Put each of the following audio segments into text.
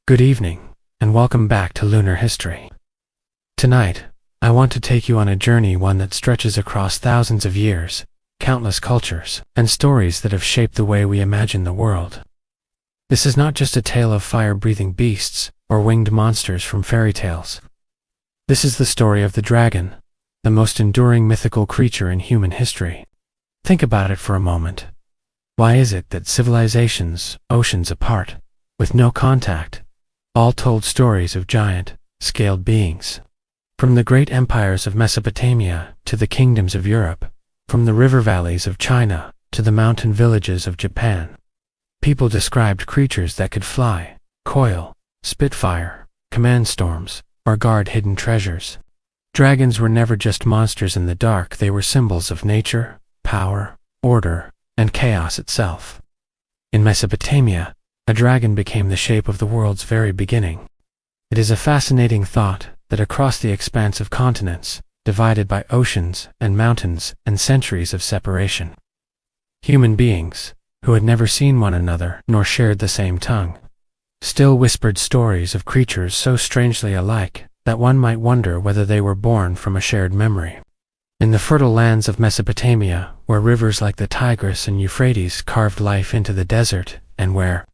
Good evening, and welcome back to Lunar History. Tonight, I want to take you on a journey, one that stretches across thousands of years, countless cultures, and stories that have shaped the way we imagine the world. This is not just a tale of fire-breathing beasts or winged monsters from fairy tales. This is the story of the dragon, the most enduring mythical creature in human history. Think about it for a moment. Why is it that civilizations, oceans apart, with no contact, all told stories of giant, scaled beings? From the great empires of Mesopotamia to the kingdoms of Europe, from the river valleys of China to the mountain villages of Japan, people described creatures that could fly, coil, spit fire, command storms, or guard hidden treasures. Dragons were never just monsters in the dark, they were symbols of nature, power, order, and chaos itself. In Mesopotamia, a dragon became the shape of the world's very beginning. It is a fascinating thought that across the expanse of continents, divided by oceans and mountains and centuries of separation, human beings, who had never seen one another nor shared the same tongue, still whispered stories of creatures so strangely alike that one might wonder whether they were born from a shared memory. In the fertile lands of Mesopotamia, where rivers like the Tigris and Euphrates carved life into the desert, and where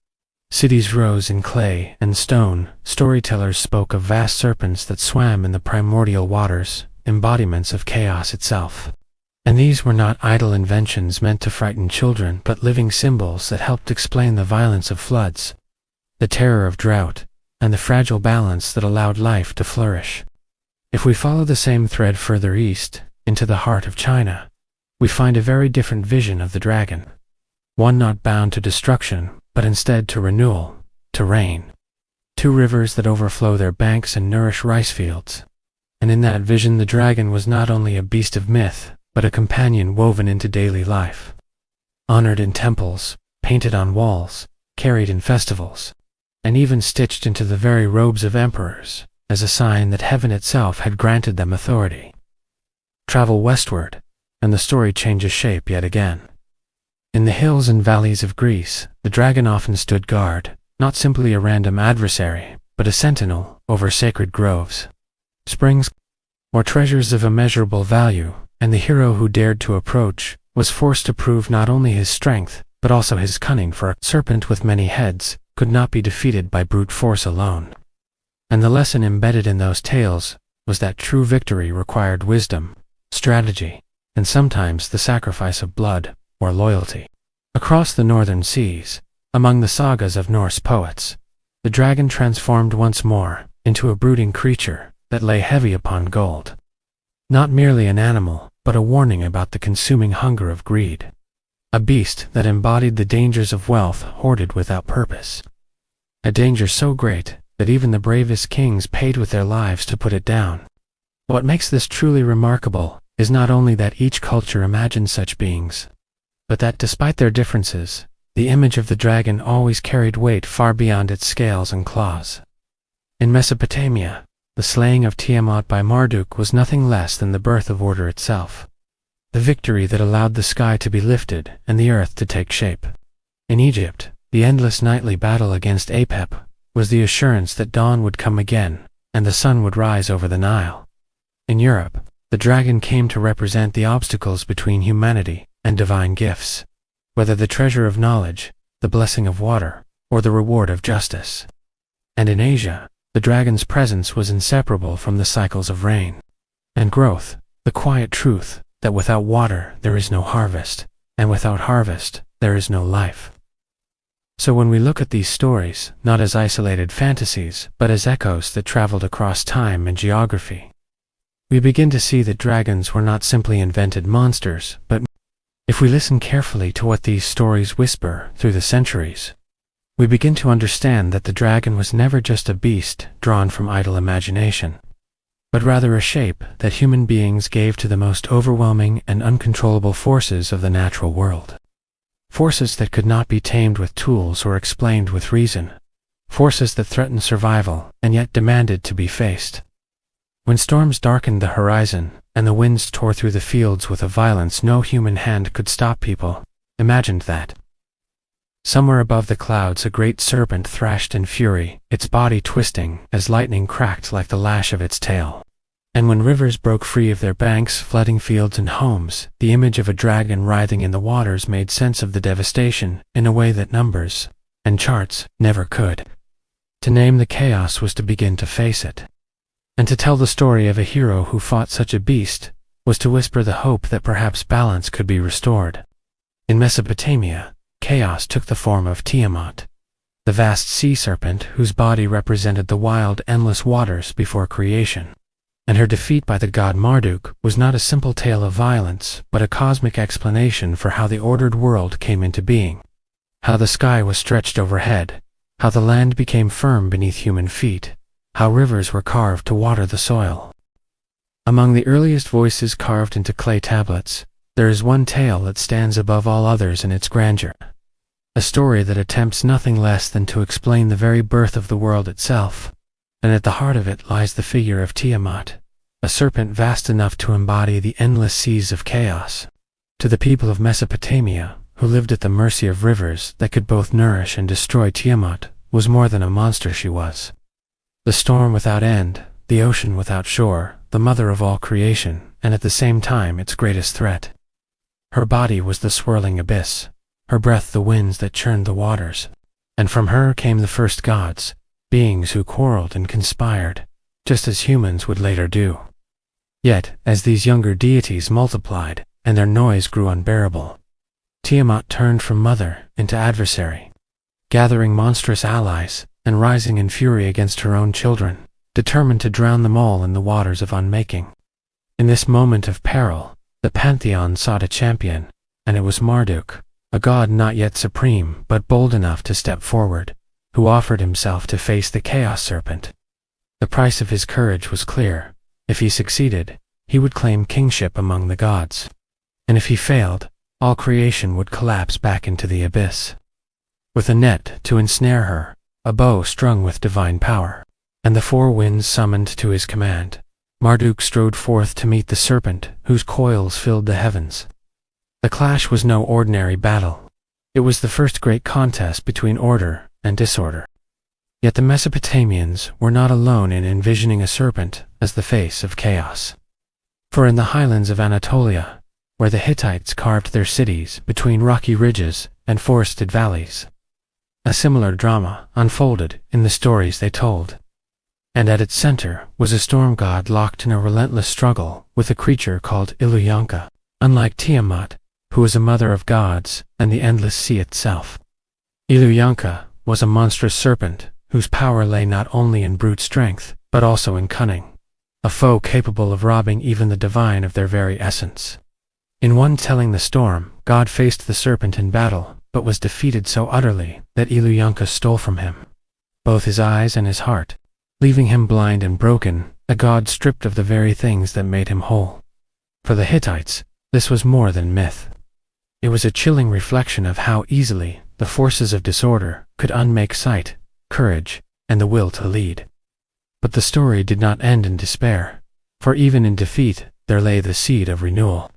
cities rose in clay and stone, storytellers spoke of vast serpents that swam in the primordial waters, embodiments of chaos itself. And these were not idle inventions meant to frighten children, but living symbols that helped explain the violence of floods, the terror of drought, and the fragile balance that allowed life to flourish. If we follow the same thread further east, into the heart of China, we find a very different vision of the dragon. One not bound to destruction, but instead to renewal, to rain. Two rivers that overflow their banks and nourish rice fields. And in that vision the dragon was not only a beast of myth, but a companion woven into daily life. Honored in temples, painted on walls, carried in festivals, and even stitched into the very robes of emperors, as a sign that heaven itself had granted them authority. Travel westward, and the story changes shape yet again. In the hills and valleys of Greece, the dragon often stood guard, not simply a random adversary, but a sentinel over sacred groves, springs, or treasures of immeasurable value, and the hero who dared to approach was forced to prove not only his strength, but also his cunning, for a serpent with many heads could not be defeated by brute force alone. And the lesson embedded in those tales was that true victory required wisdom, strategy, and sometimes the sacrifice of blood or loyalty. Across the northern seas, among the sagas of Norse poets, the dragon transformed once more into a brooding creature that lay heavy upon gold. Not merely an animal, but a warning about the consuming hunger of greed. A beast that embodied the dangers of wealth hoarded without purpose. A danger so great that even the bravest kings paid with their lives to put it down. What makes this truly remarkable is not only that each culture imagined such beings, but that despite their differences, the image of the dragon always carried weight far beyond its scales and claws. In Mesopotamia, the slaying of Tiamat by Marduk was nothing less than the birth of order itself. The victory that allowed the sky to be lifted and the earth to take shape. In Egypt, the endless nightly battle against Apep was the assurance that dawn would come again, and the sun would rise over the Nile. In Europe, the dragon came to represent the obstacles between humanity and divine gifts, whether the treasure of knowledge, the blessing of water, or the reward of justice. And in Asia, the dragon's presence was inseparable from the cycles of rain and growth, the quiet truth that without water there is no harvest, and without harvest there is no life. So when we look at these stories, not as isolated fantasies, but as echoes that traveled across time and geography, we begin to see that dragons were not simply invented monsters, but if we listen carefully to what these stories whisper through the centuries, we begin to understand that the dragon was never just a beast drawn from idle imagination, but rather a shape that human beings gave to the most overwhelming and uncontrollable forces of the natural world. Forces that could not be tamed with tools or explained with reason. Forces that threatened survival and yet demanded to be faced. When storms darkened the horizon and the winds tore through the fields with a violence no human hand could stop, people imagined that Somewhere above the clouds a great serpent thrashed in fury, its body twisting as lightning cracked like the lash of its tail. And when rivers broke free of their banks, flooding fields and homes, the image of a dragon writhing in the waters made sense of the devastation in a way that numbers and charts never could. To name the chaos was to begin to face it. And to tell the story of a hero who fought such a beast was to whisper the hope that perhaps balance could be restored. In Mesopotamia, chaos took the form of Tiamat, the vast sea serpent whose body represented the wild, endless waters before creation. And her defeat by the god Marduk was not a simple tale of violence, but a cosmic explanation for how the ordered world came into being. How the sky was stretched overhead, how the land became firm beneath human feet, how rivers were carved to water the soil. Among the earliest voices carved into clay tablets, there is one tale that stands above all others in its grandeur. A story that attempts nothing less than to explain the very birth of the world itself. And at the heart of it lies the figure of Tiamat, a serpent vast enough to embody the endless seas of chaos. To the people of Mesopotamia, who lived at the mercy of rivers that could both nourish and destroy, Tiamat was more than a monster. She was the storm without end, the ocean without shore, the mother of all creation, and at the same time its greatest threat. Her body was the swirling abyss, her breath the winds that churned the waters, and from her came the first gods, beings who quarreled and conspired, just as humans would later do. Yet, as these younger deities multiplied, and their noise grew unbearable, Tiamat turned from mother into adversary, gathering monstrous allies, and rising in fury against her own children, determined to drown them all in the waters of unmaking. In this moment of peril, the pantheon sought a champion, and it was Marduk, a god not yet supreme but bold enough to step forward, who offered himself to face the chaos serpent. The price of his courage was clear. If he succeeded, he would claim kingship among the gods. And if he failed, all creation would collapse back into the abyss. With a net to ensnare her, a bow strung with divine power, and the four winds summoned to his command, Marduk strode forth to meet the serpent whose coils filled the heavens. The clash was no ordinary battle. It was the first great contest between order and disorder. Yet the Mesopotamians were not alone in envisioning a serpent as the face of chaos. For in the highlands of Anatolia, where the Hittites carved their cities between rocky ridges and forested valleys, a similar drama unfolded in the stories they told. And at its center was a storm god locked in a relentless struggle with a creature called Illuyanka, unlike Tiamat, who was a mother of gods and the endless sea itself. Illuyanka was a monstrous serpent whose power lay not only in brute strength, but also in cunning, a foe capable of robbing even the divine of their very essence. In one telling the storm, God faced the serpent in battle, but was defeated so utterly that Illuyanka stole from him both his eyes and his heart, leaving him blind and broken, a god stripped of the very things that made him whole. For the Hittites, this was more than myth. It was a chilling reflection of how easily the forces of disorder could unmake sight, courage, and the will to lead. But the story did not end in despair, for even in defeat there lay the seed of renewal.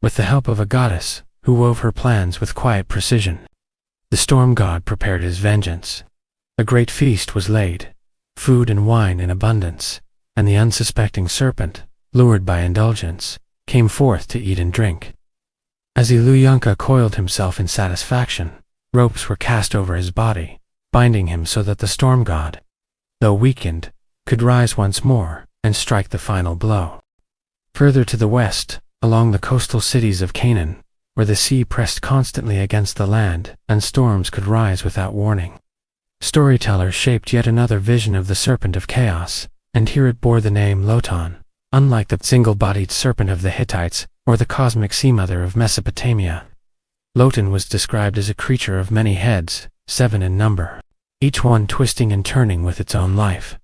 With the help of a goddess who wove her plans with quiet precision, the storm god prepared his vengeance. A great feast was laid, food and wine in abundance, and the unsuspecting serpent, lured by indulgence, came forth to eat and drink. As Illuyanka coiled himself in satisfaction, ropes were cast over his body, binding him so that the storm god, though weakened, could rise once more and strike the final blow. Further to the west, along the coastal cities of Canaan, where the sea pressed constantly against the land and storms could rise without warning, storytellers shaped yet another vision of the serpent of chaos, and here it bore the name Lotan, unlike the single-bodied serpent of the Hittites or the cosmic sea mother of Mesopotamia. Lotan was described as a creature of many heads, 7 in number, each one twisting and turning with its own life,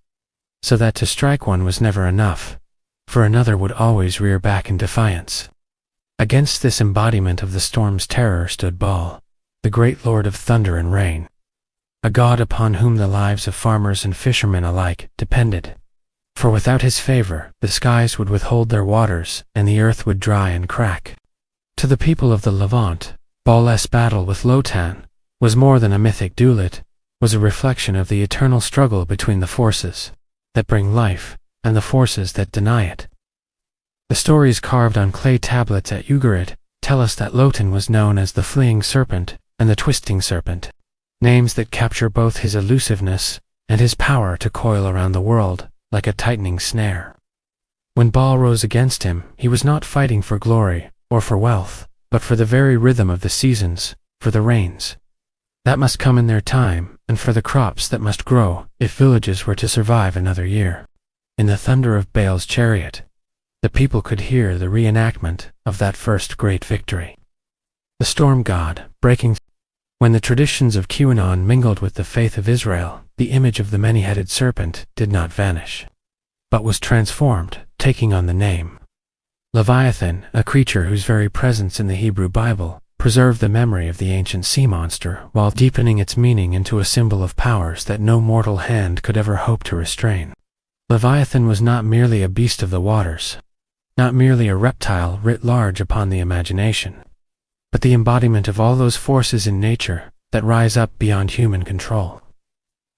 so that to strike one was never enough, for another would always rear back in defiance. Against this embodiment of the storm's terror stood Baal, the great lord of thunder and rain, a god upon whom the lives of farmers and fishermen alike depended. For without his favor, the skies would withhold their waters, and the earth would dry and crack. To the people of the Levant, Baal's battle with Lotan was more than a mythic duelet, was a reflection of the eternal struggle between the forces that bring life and the forces that deny it. The stories carved on clay tablets at Ugarit tell us that Lotan was known as the fleeing serpent and the twisting serpent, names that capture both his elusiveness and his power to coil around the world like a tightening snare. When Baal rose against him, he was not fighting for glory or for wealth, but for the very rhythm of the seasons, for the rains that must come in their time, and for the crops that must grow if villages were to survive another year. In the thunder of Baal's chariot, the people could hear the reenactment of that first great victory. The storm god breaking through. When the traditions of QAnon mingled with the faith of Israel, the image of the many-headed serpent did not vanish, but was transformed, taking on the name Leviathan, a creature whose very presence in the Hebrew Bible preserved the memory of the ancient sea monster while deepening its meaning into a symbol of powers that no mortal hand could ever hope to restrain. Leviathan was not merely a beast of the waters, not merely a reptile writ large upon the imagination, but the embodiment of all those forces in nature that rise up beyond human control.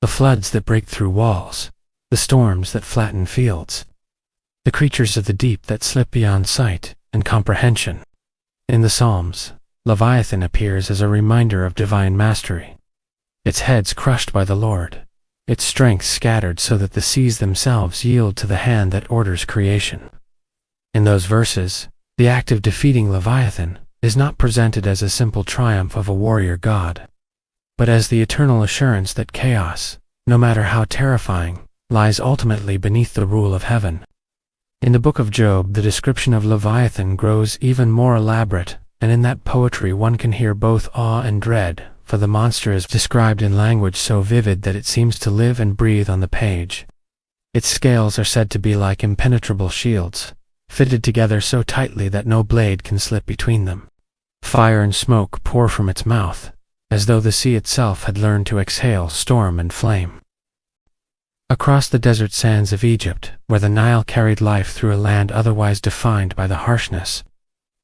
The floods that break through walls, the storms that flatten fields, the creatures of the deep that slip beyond sight and comprehension. In the Psalms, Leviathan appears as a reminder of divine mastery, its heads crushed by the Lord, its strength scattered so that the seas themselves yield to the hand that orders creation. In those verses, the act of defeating Leviathan is not presented as a simple triumph of a warrior god, but as the eternal assurance that chaos, no matter how terrifying, lies ultimately beneath the rule of heaven. In the book of Job, the description of Leviathan grows even more elaborate, and in that poetry one can hear both awe and dread, for the monster is described in language so vivid that it seems to live and breathe on the page. Its scales are said to be like impenetrable shields, fitted together so tightly that no blade can slip between them. Fire and smoke pour from its mouth, as though the sea itself had learned to exhale storm and flame. Across the desert sands of Egypt, where the Nile carried life through a land otherwise defined by the harshness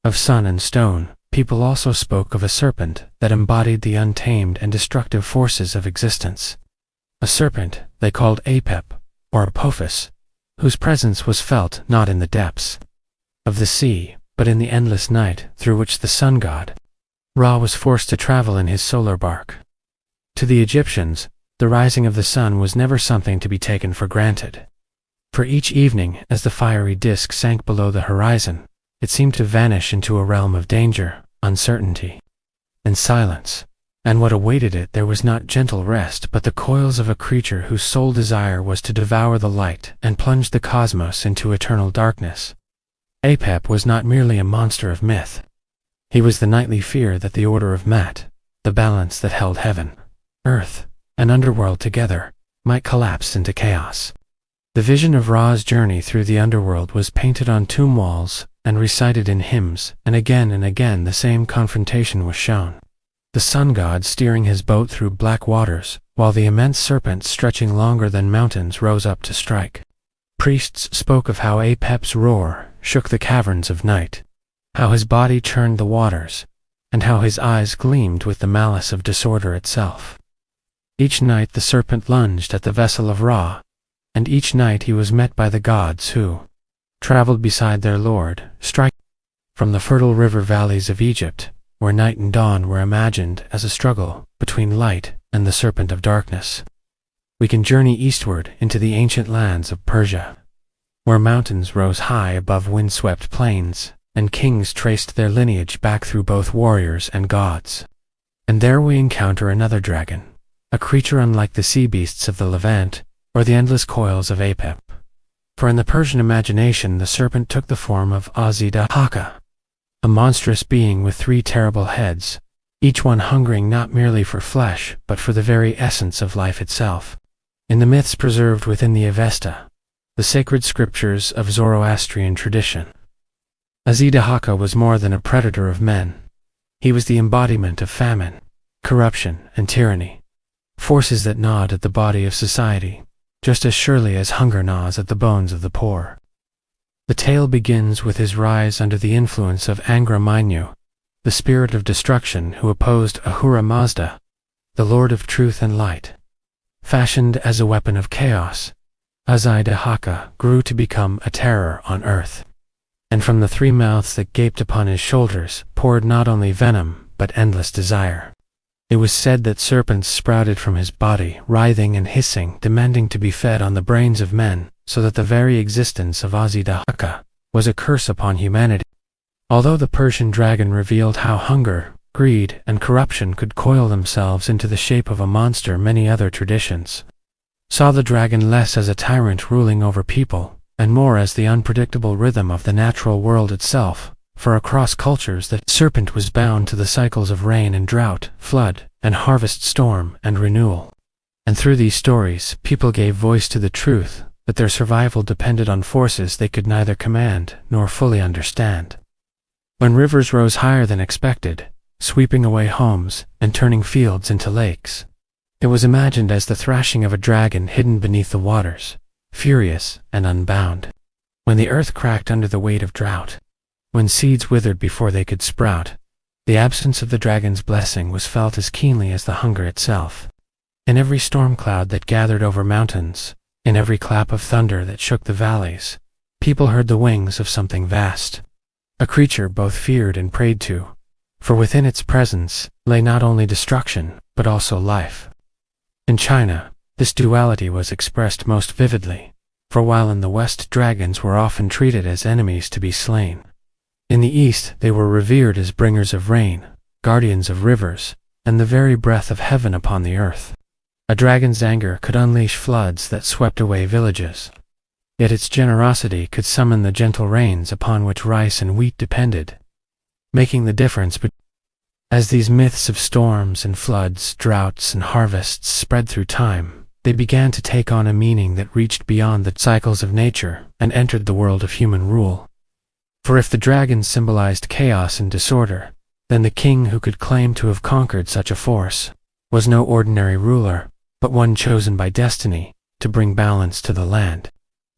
of sun and stone, people also spoke of a serpent that embodied the untamed and destructive forces of existence. A serpent they called Apep, or Apophis, whose presence was felt not in the depths of the sea, but in the endless night through which the sun god, Ra, was forced to travel in his solar bark. To the Egyptians, the rising of the sun was never something to be taken for granted. For each evening, as the fiery disk sank below the horizon, it seemed to vanish into a realm of danger, uncertainty, and silence. And what awaited it there was not gentle rest, but the coils of a creature whose sole desire was to devour the light and plunge the cosmos into eternal darkness. Apep was not merely a monster of myth. He was the nightly fear that the order of Mat, the balance that held heaven, earth, and underworld together, might collapse into chaos. The vision of Ra's journey through the underworld was painted on tomb walls and recited in hymns, and again the same confrontation was shown. The sun god steering his boat through black waters, while the immense serpent stretching longer than mountains rose up to strike. Priests spoke of how Apep's roar shook the caverns of night, how his body churned the waters, and how his eyes gleamed with the malice of disorder itself. Each night the serpent lunged at the vessel of Ra, and each night he was met by the gods who traveled beside their lord, striking from the fertile river valleys of Egypt, where night and dawn were imagined as a struggle between light and the serpent of darkness. We can journey eastward into the ancient lands of Persia, where mountains rose high above windswept plains, and kings traced their lineage back through both warriors and gods. And there we encounter another dragon, a creature unlike the sea beasts of the Levant or the endless coils of Apep. For in the Persian imagination the serpent took the form of Azidahaka, a monstrous being with 3 terrible heads, each one hungering not merely for flesh but for the very essence of life itself. In the myths preserved within the Avesta, the sacred scriptures of Zoroastrian tradition, Azidahaka was more than a predator of men. He was the embodiment of famine, corruption, and tyranny, forces that gnawed at the body of society, just as surely as hunger gnaws at the bones of the poor. The tale begins with his rise under the influence of Angra Mainyu, the spirit of destruction who opposed Ahura Mazda, the Lord of Truth and Light. Fashioned as a weapon of chaos, Azai-Dahaka grew to become a terror on earth. And from the 3 mouths that gaped upon his shoulders poured not only venom, but endless desire. It was said that serpents sprouted from his body, writhing and hissing, demanding to be fed on the brains of men, so that the very existence of Azai-Dahaka was a curse upon humanity. Although the Persian dragon revealed how hunger, greed, and corruption could coil themselves into the shape of a monster, many other traditions saw the dragon less as a tyrant ruling over people, and more as the unpredictable rhythm of the natural world itself, for across cultures the serpent was bound to the cycles of rain and drought, flood, and harvest, storm, and renewal. And through these stories, people gave voice to the truth that their survival depended on forces they could neither command nor fully understand. When rivers rose higher than expected, sweeping away homes and turning fields into lakes, it was imagined as the thrashing of a dragon hidden beneath the waters, furious and unbound. When the earth cracked under the weight of drought, when seeds withered before they could sprout, the absence of the dragon's blessing was felt as keenly as the hunger itself. In every storm cloud that gathered over mountains, in every clap of thunder that shook the valleys, people heard the wings of something vast, a creature both feared and prayed to, for within its presence lay not only destruction, but also life. In China, this duality was expressed most vividly, for while in the West dragons were often treated as enemies to be slain, in the East they were revered as bringers of rain, guardians of rivers, and the very breath of heaven upon the earth. A dragon's anger could unleash floods that swept away villages, yet its generosity could summon the gentle rains upon which rice and wheat depended, making the difference between. As these myths of storms and floods, droughts and harvests spread through time, they began to take on a meaning that reached beyond the cycles of nature and entered the world of human rule. For if the dragon symbolized chaos and disorder, then the king who could claim to have conquered such a force was no ordinary ruler, but one chosen by destiny to bring balance to the land.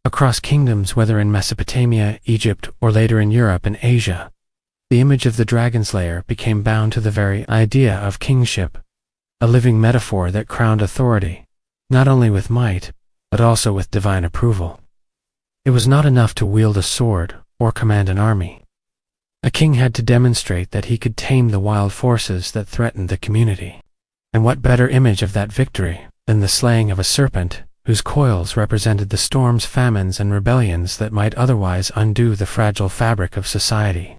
Across kingdoms, whether in Mesopotamia, Egypt, or later in Europe and Asia, the image of the dragon slayer became bound to the very idea of kingship, a living metaphor that crowned authority, not only with might, but also with divine approval. It was not enough to wield a sword or command an army. A king had to demonstrate that he could tame the wild forces that threatened the community. And what better image of that victory than the slaying of a serpent, whose coils represented the storms, famines, and rebellions that might otherwise undo the fragile fabric of society.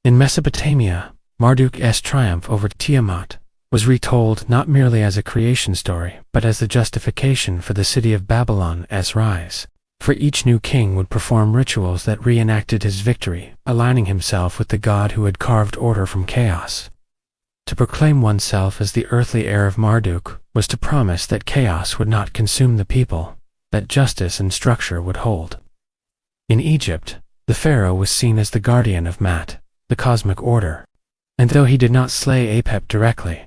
In Mesopotamia, Marduk's triumph over Tiamat was retold not merely as a creation story, but as the justification for the city of Babylon's rise. For each new king would perform rituals that reenacted his victory, aligning himself with the god who had carved order from chaos. To proclaim oneself as the earthly heir of Marduk was to promise that chaos would not consume the people, that justice and structure would hold. In Egypt, the pharaoh was seen as the guardian of Mat, the cosmic order, and though he did not slay Apep directly,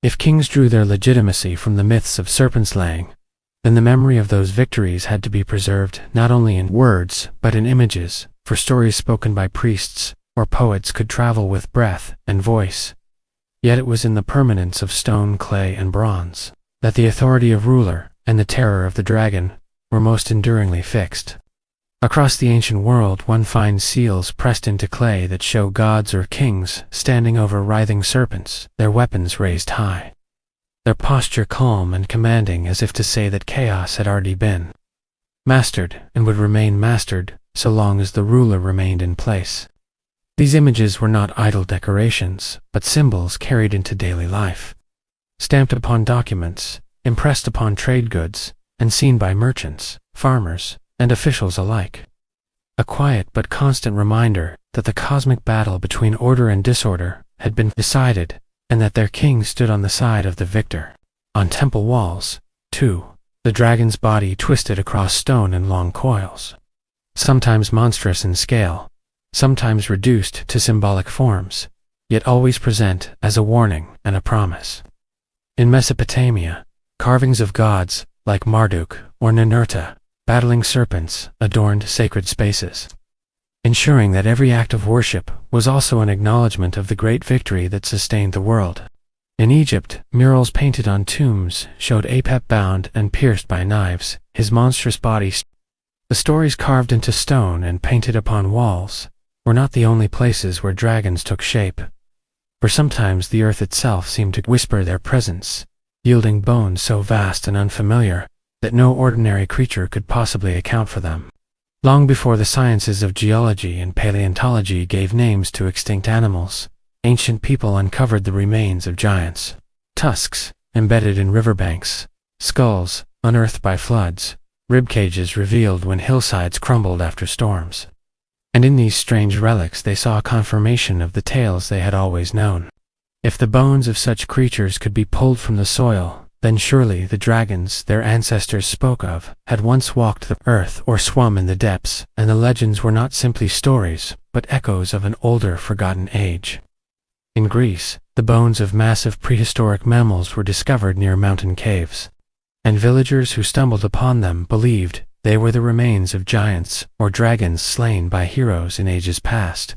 if kings drew their legitimacy from the myths of serpent-slaying, then the memory of those victories had to be preserved not only in words but in images, for stories spoken by priests or poets could travel with breath and voice. Yet it was in the permanence of stone, clay, and bronze that the authority of ruler and the terror of the dragon were most enduringly fixed. Across the ancient world one finds seals pressed into clay that show gods or kings standing over writhing serpents, their weapons raised high, their posture calm and commanding, as if to say that chaos had already been mastered and would remain mastered so long as the ruler remained in place. These images were not idle decorations, but symbols carried into daily life, stamped upon documents, impressed upon trade goods, and seen by merchants, farmers, and officials alike. A quiet but constant reminder that the cosmic battle between order and disorder had been decided, and that their king stood on the side of the victor. On temple walls, too, the dragon's body twisted across stone in long coils, sometimes monstrous in scale, sometimes reduced to symbolic forms, yet always present as a warning and a promise. In Mesopotamia, carvings of gods, like Marduk or Ninurta, battling serpents, adorned sacred spaces, ensuring that every act of worship was also an acknowledgement of the great victory that sustained the world. In Egypt, murals painted on tombs showed Apep bound and pierced by knives, his monstrous body. The stories carved into stone and painted upon walls were not the only places where dragons took shape, for sometimes the earth itself seemed to whisper their presence, yielding bones so vast and unfamiliar that no ordinary creature could possibly account for them. Long before the sciences of geology and paleontology gave names to extinct animals, ancient people uncovered the remains of giants. Tusks, embedded in riverbanks, skulls, unearthed by floods, ribcages revealed when hillsides crumbled after storms. And in these strange relics they saw confirmation of the tales they had always known. If the bones of such creatures could be pulled from the soil, then surely the dragons their ancestors spoke of had once walked the earth or swum in the depths, and the legends were not simply stories, but echoes of an older, forgotten age. In Greece, the bones of massive prehistoric mammals were discovered near mountain caves, and villagers who stumbled upon them believed they were the remains of giants or dragons slain by heroes in ages past.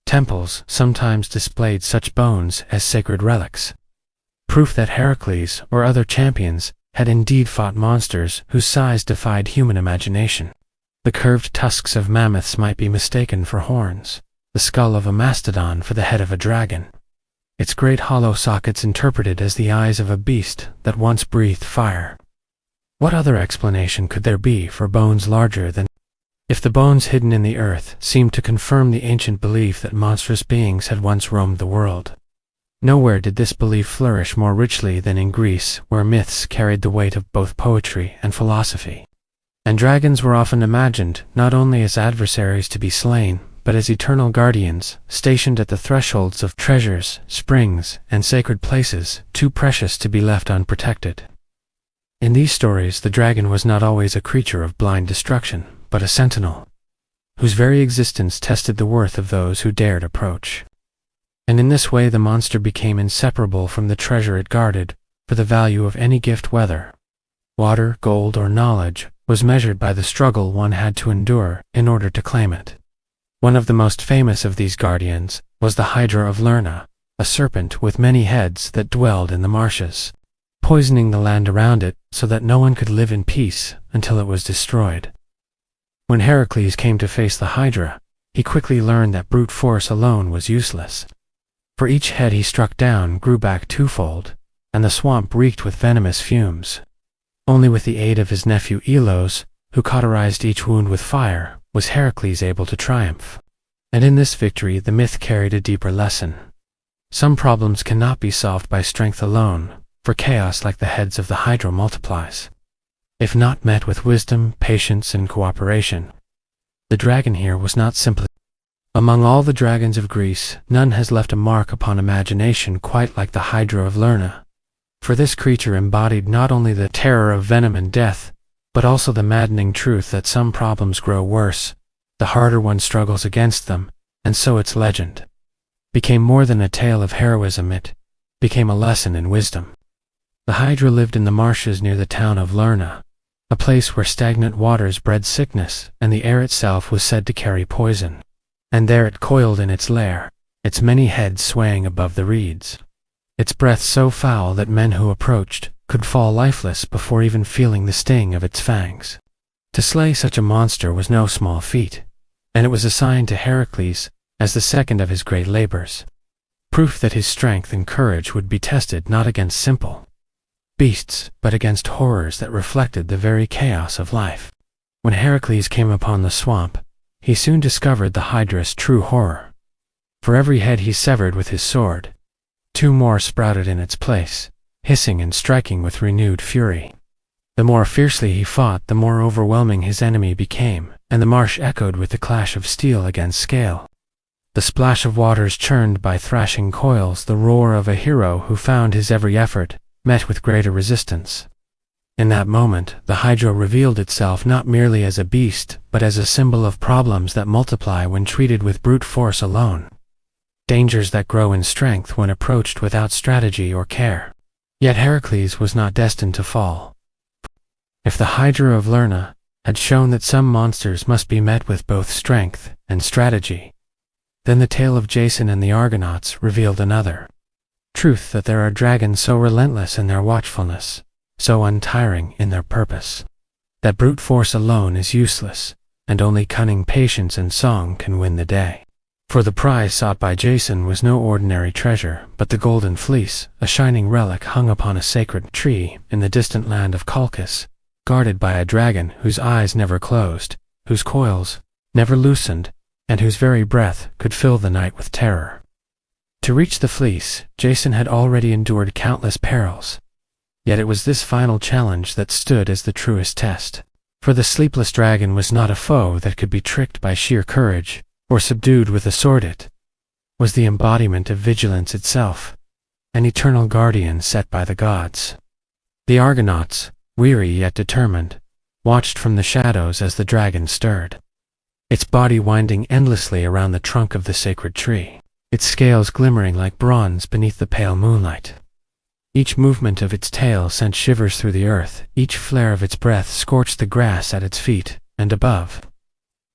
Temples sometimes displayed such bones as sacred relics, proof that Heracles or other champions had indeed fought monsters whose size defied human imagination. The curved tusks of mammoths might be mistaken for horns, the skull of a mastodon for the head of a dragon, its great hollow sockets interpreted as the eyes of a beast that once breathed fire. What other explanation could there be for bones larger than? If the bones hidden in the earth seemed to confirm the ancient belief that monstrous beings had once roamed the world, nowhere did this belief flourish more richly than in Greece, where myths carried the weight of both poetry and philosophy. And dragons were often imagined not only as adversaries to be slain, but as eternal guardians, stationed at the thresholds of treasures, springs, and sacred places, too precious to be left unprotected. In these stories, the dragon was not always a creature of blind destruction, but a sentinel, whose very existence tested the worth of those who dared approach. And in this way the monster became inseparable from the treasure it guarded, for the value of any gift, whether water, gold, or knowledge, was measured by the struggle one had to endure in order to claim it. One of the most famous of these guardians was the Hydra of Lerna, a serpent with many heads that dwelled in the marshes, poisoning the land around it so that no one could live in peace until it was destroyed. When Heracles came to face the Hydra, he quickly learned that brute force alone was useless. For each head he struck down grew back twofold, and the swamp reeked with venomous fumes. Only with the aid of his nephew Elos, who cauterized each wound with fire, was Heracles able to triumph. And in this victory the myth carried a deeper lesson. Some problems cannot be solved by strength alone, for chaos like the heads of the Hydra multiplies, if not met with wisdom, patience, and cooperation. The dragon here was not simply. Among all the dragons of Greece, none has left a mark upon imagination quite like the Hydra of Lerna, for this creature embodied not only the terror of venom and death, but also the maddening truth that some problems grow worse the harder one struggles against them, and so its legend became more than a tale of heroism, it became a lesson in wisdom. The Hydra lived in the marshes near the town of Lerna, a place where stagnant waters bred sickness, and the air itself was said to carry poison. And there it coiled in its lair, its many heads swaying above the reeds, its breath so foul that men who approached could fall lifeless before even feeling the sting of its fangs. To slay such a monster was no small feat, and it was assigned to Heracles as the second of his great labors, proof that his strength and courage would be tested not against simple beasts, but against horrors that reflected the very chaos of life. When Heracles came upon the swamp, he soon discovered the Hydra's true horror. For every head he severed with his sword, two more sprouted in its place, hissing and striking with renewed fury. The more fiercely he fought, the more overwhelming his enemy became, and the marsh echoed with the clash of steel against scale. The splash of waters churned by thrashing coils, the roar of a hero who found his every effort met with greater resistance. In that moment, the Hydra revealed itself not merely as a beast, but as a symbol of problems that multiply when treated with brute force alone, dangers that grow in strength when approached without strategy or care. Yet Heracles was not destined to fall. If the Hydra of Lerna had shown that some monsters must be met with both strength and strategy, then the tale of Jason and the Argonauts revealed another. Truth that there are dragons so relentless in their watchfulness, so untiring in their purpose, that brute force alone is useless, and only cunning patience and song can win the day. For the prize sought by Jason was no ordinary treasure, but the golden fleece, a shining relic hung upon a sacred tree in the distant land of Colchis, guarded by a dragon whose eyes never closed, whose coils never loosened, and whose very breath could fill the night with terror. To reach the fleece, Jason had already endured countless perils. Yet it was this final challenge that stood as the truest test. For the sleepless dragon was not a foe that could be tricked by sheer courage, or subdued with a sword. It was the embodiment of vigilance itself, an eternal guardian set by the gods. The Argonauts, weary yet determined, watched from the shadows as the dragon stirred, its body winding endlessly around the trunk of the sacred tree, its scales glimmering like bronze beneath the pale moonlight. Each movement of its tail sent shivers through the earth, each flare of its breath scorched the grass at its feet, and above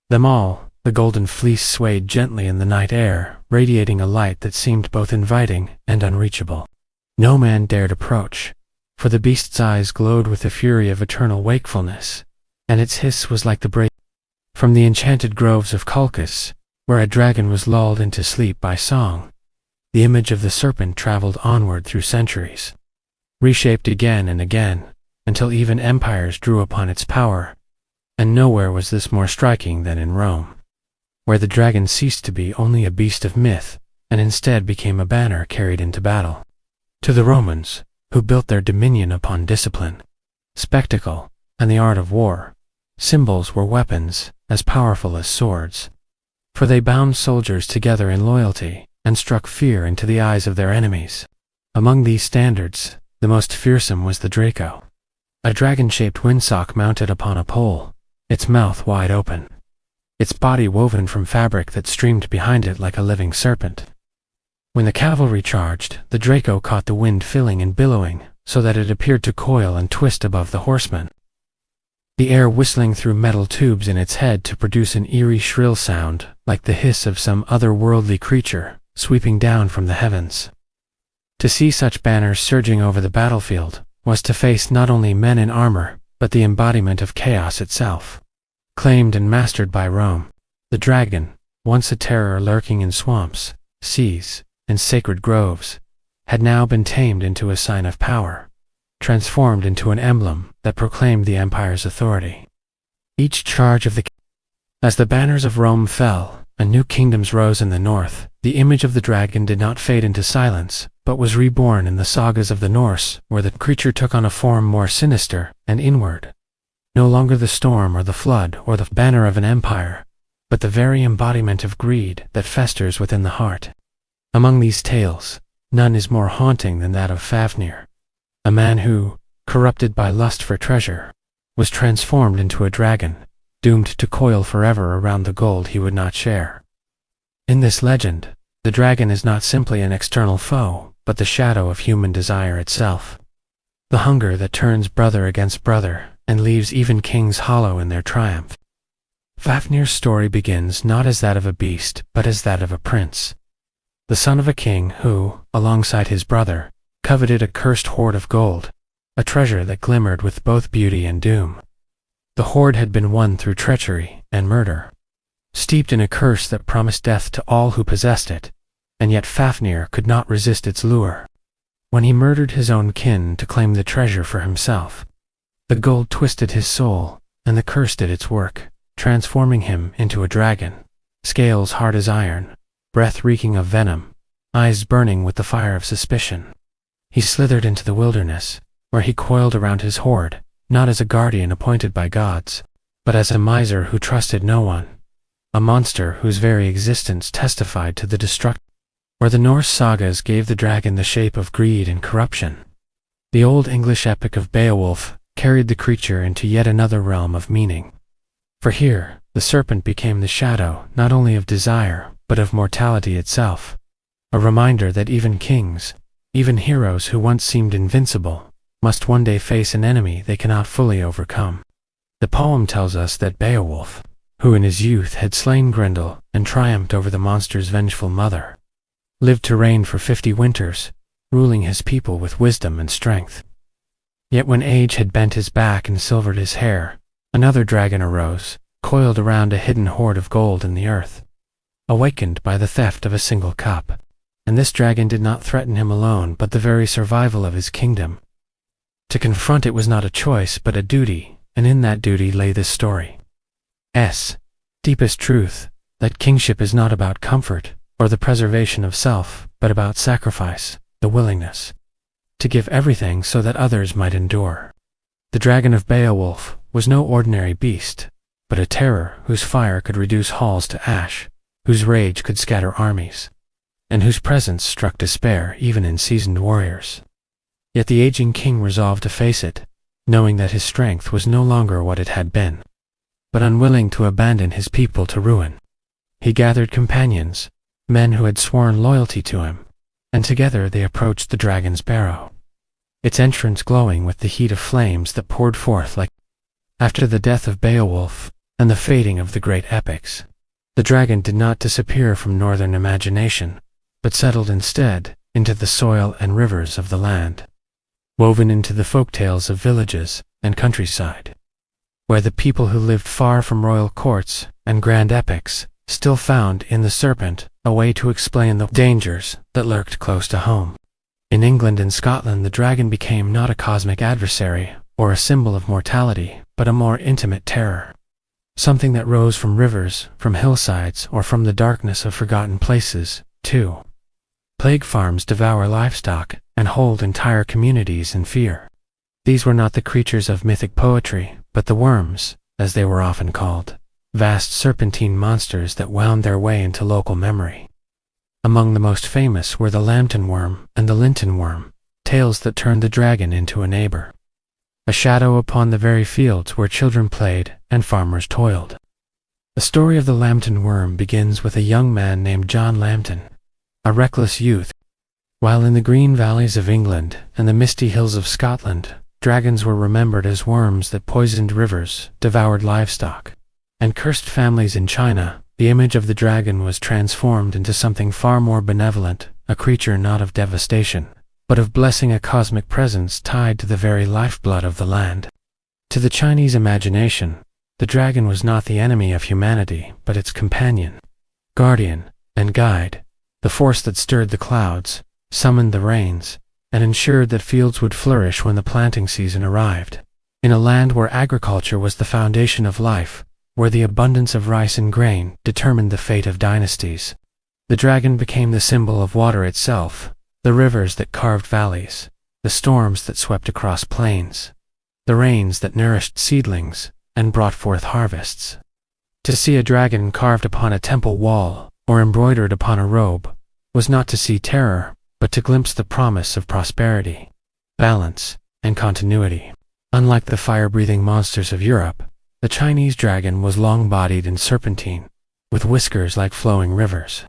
them all, the golden fleece swayed gently in the night air, radiating a light that seemed both inviting and unreachable. No man dared approach, for the beast's eyes glowed with the fury of eternal wakefulness, and its hiss was like the breath from the enchanted groves of Colchis, where a dragon was lulled into sleep by song. The image of the serpent traveled onward through centuries, reshaped again and again, until even empires drew upon its power, and nowhere was this more striking than in Rome, where the dragon ceased to be only a beast of myth, and instead became a banner carried into battle. To the Romans, who built their dominion upon discipline, spectacle, and the art of war, symbols were weapons as powerful as swords, for they bound soldiers together in loyalty and struck fear into the eyes of their enemies. Among these standards, the most fearsome was the Draco, a dragon-shaped windsock mounted upon a pole, its mouth wide open, its body woven from fabric that streamed behind it like a living serpent. When the cavalry charged, the Draco caught the wind filling and billowing, so that it appeared to coil and twist above the horsemen, the air whistling through metal tubes in its head to produce an eerie shrill sound, like the hiss of some otherworldly creature sweeping down from the heavens. To see such banners surging over the battlefield was to face not only men in armor, but the embodiment of chaos itself. Claimed and mastered by Rome, the dragon, once a terror lurking in swamps, seas, and sacred groves, had now been tamed into a sign of power, transformed into an emblem that proclaimed the empire's authority. Each charge of as the banners of Rome fell, and new kingdoms rose in the north, the image of the dragon did not fade into silence, but was reborn in the sagas of the Norse, where the creature took on a form more sinister and inward. No longer the storm or the flood or the banner of an empire, but the very embodiment of greed that festers within the heart. Among these tales, none is more haunting than that of Fafnir, a man who, corrupted by lust for treasure, was transformed into a dragon, doomed to coil forever around the gold he would not share. In this legend, the dragon is not simply an external foe, but the shadow of human desire itself. The hunger that turns brother against brother, and leaves even kings hollow in their triumph. Fafnir's story begins not as that of a beast, but as that of a prince, the son of a king who, alongside his brother, coveted a cursed hoard of gold, a treasure that glimmered with both beauty and doom. The hoard had been won through treachery and murder, steeped in a curse that promised death to all who possessed it, and yet Fafnir could not resist its lure. When he murdered his own kin to claim the treasure for himself, the gold twisted his soul, and the curse did its work, transforming him into a dragon, scales hard as iron, breath reeking of venom, eyes burning with the fire of suspicion. He slithered into the wilderness, where he coiled around his hoard, not as a guardian appointed by gods, but as a miser who trusted no one, a monster whose very existence testified to the destruction. Where the Norse sagas gave the dragon the shape of greed and corruption, the Old English epic of Beowulf carried the creature into yet another realm of meaning. For here, the serpent became the shadow not only of desire, but of mortality itself, a reminder that even kings, even heroes who once seemed invincible, must one day face an enemy they cannot fully overcome. The poem tells us that Beowulf, who in his youth had slain Grendel and triumphed over the monster's vengeful mother, lived to reign for 50 winters, ruling his people with wisdom and strength. Yet when age had bent his back and silvered his hair, another dragon arose, coiled around a hidden hoard of gold in the earth, awakened by the theft of a single cup. And this dragon did not threaten him alone, but the very survival of his kingdom. To confront it was not a choice, but a duty, and in that duty lay this story's deepest truth, that kingship is not about comfort or the preservation of self, but about sacrifice, the willingness to give everything so that others might endure. The dragon of Beowulf was no ordinary beast, but a terror whose fire could reduce halls to ash, whose rage could scatter armies, and whose presence struck despair even in seasoned warriors. Yet the aging king resolved to face it, knowing that his strength was no longer what it had been, but unwilling to abandon his people to ruin. He gathered companions, men who had sworn loyalty to him, and together they approached the dragon's barrow, its entrance glowing with the heat of flames that poured forth like. After the death of Beowulf and the fading of the great epics, the dragon did not disappear from northern imagination, but settled instead into the soil and rivers of the land, woven into the folktales of villages and countryside, where the people who lived far from royal courts and grand epics still found in the serpent a way to explain the dangers that lurked close to home. In England and Scotland, the dragon became not a cosmic adversary or a symbol of mortality, but a more intimate terror, something that rose from rivers, from hillsides, or from the darkness of forgotten places, too. Plague farms devour livestock and hold entire communities in fear. These were not the creatures of mythic poetry, but the worms, as they were often called, vast serpentine monsters that wound their way into local memory. Among the most famous were the lambton worm and the linton worm, tales that turned the dragon into a neighbor, a shadow upon the very fields where children played and farmers toiled. The story of the lambton worm begins with a young man named John Lambton, a reckless youth. While in the green valleys of England and the misty hills of Scotland, dragons were remembered as worms that poisoned rivers, devoured livestock, and cursed families. In China, the image of the dragon was transformed into something far more benevolent, a creature not of devastation, but of blessing, a cosmic presence tied to the very lifeblood of the land. To the Chinese imagination, the dragon was not the enemy of humanity, but its companion, guardian, and guide, the force that stirred the clouds, summoned the rains, and ensured that fields would flourish when the planting season arrived. In a land where agriculture was the foundation of life, where the abundance of rice and grain determined the fate of dynasties, the dragon became the symbol of water itself, the rivers that carved valleys, the storms that swept across plains, the rains that nourished seedlings and brought forth harvests. To see a dragon carved upon a temple wall or embroidered upon a robe was not to see terror, but to glimpse the promise of prosperity, balance, and continuity. Unlike the fire-breathing monsters of Europe, the Chinese dragon was long-bodied and serpentine, with whiskers like flowing rivers,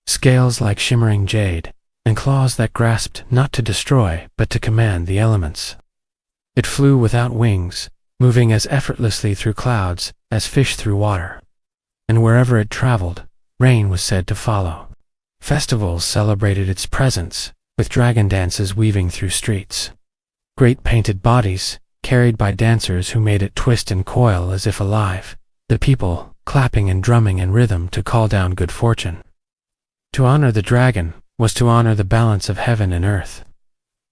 scales like shimmering jade, and claws that grasped not to destroy but to command the elements. It flew without wings, moving as effortlessly through clouds as fish through water, and wherever it traveled, rain was said to follow. Festivals celebrated its presence, with dragon dances weaving through streets. Great painted bodies, carried by dancers who made it twist and coil as if alive, the people clapping and drumming in rhythm to call down good fortune. To honor the dragon was to honor the balance of heaven and earth.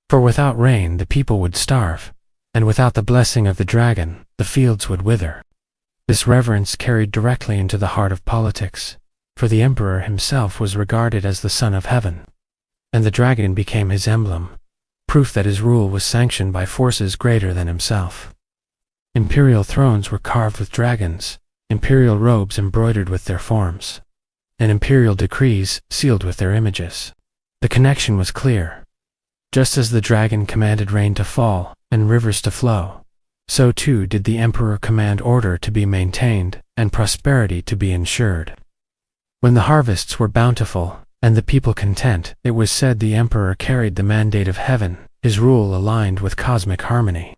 For without rain the people would starve, and without the blessing of the dragon the fields would wither. This reverence carried directly into the heart of politics, for the emperor himself was regarded as the son of heaven, and the dragon became his emblem, proof that his rule was sanctioned by forces greater than himself. Imperial thrones were carved with dragons, imperial robes embroidered with their forms, and imperial decrees sealed with their images. The connection was clear. Just as the dragon commanded rain to fall and rivers to flow, so too did the emperor command order to be maintained and prosperity to be ensured. When the harvests were bountiful and the people content, it was said the emperor carried the mandate of heaven, his rule aligned with cosmic harmony.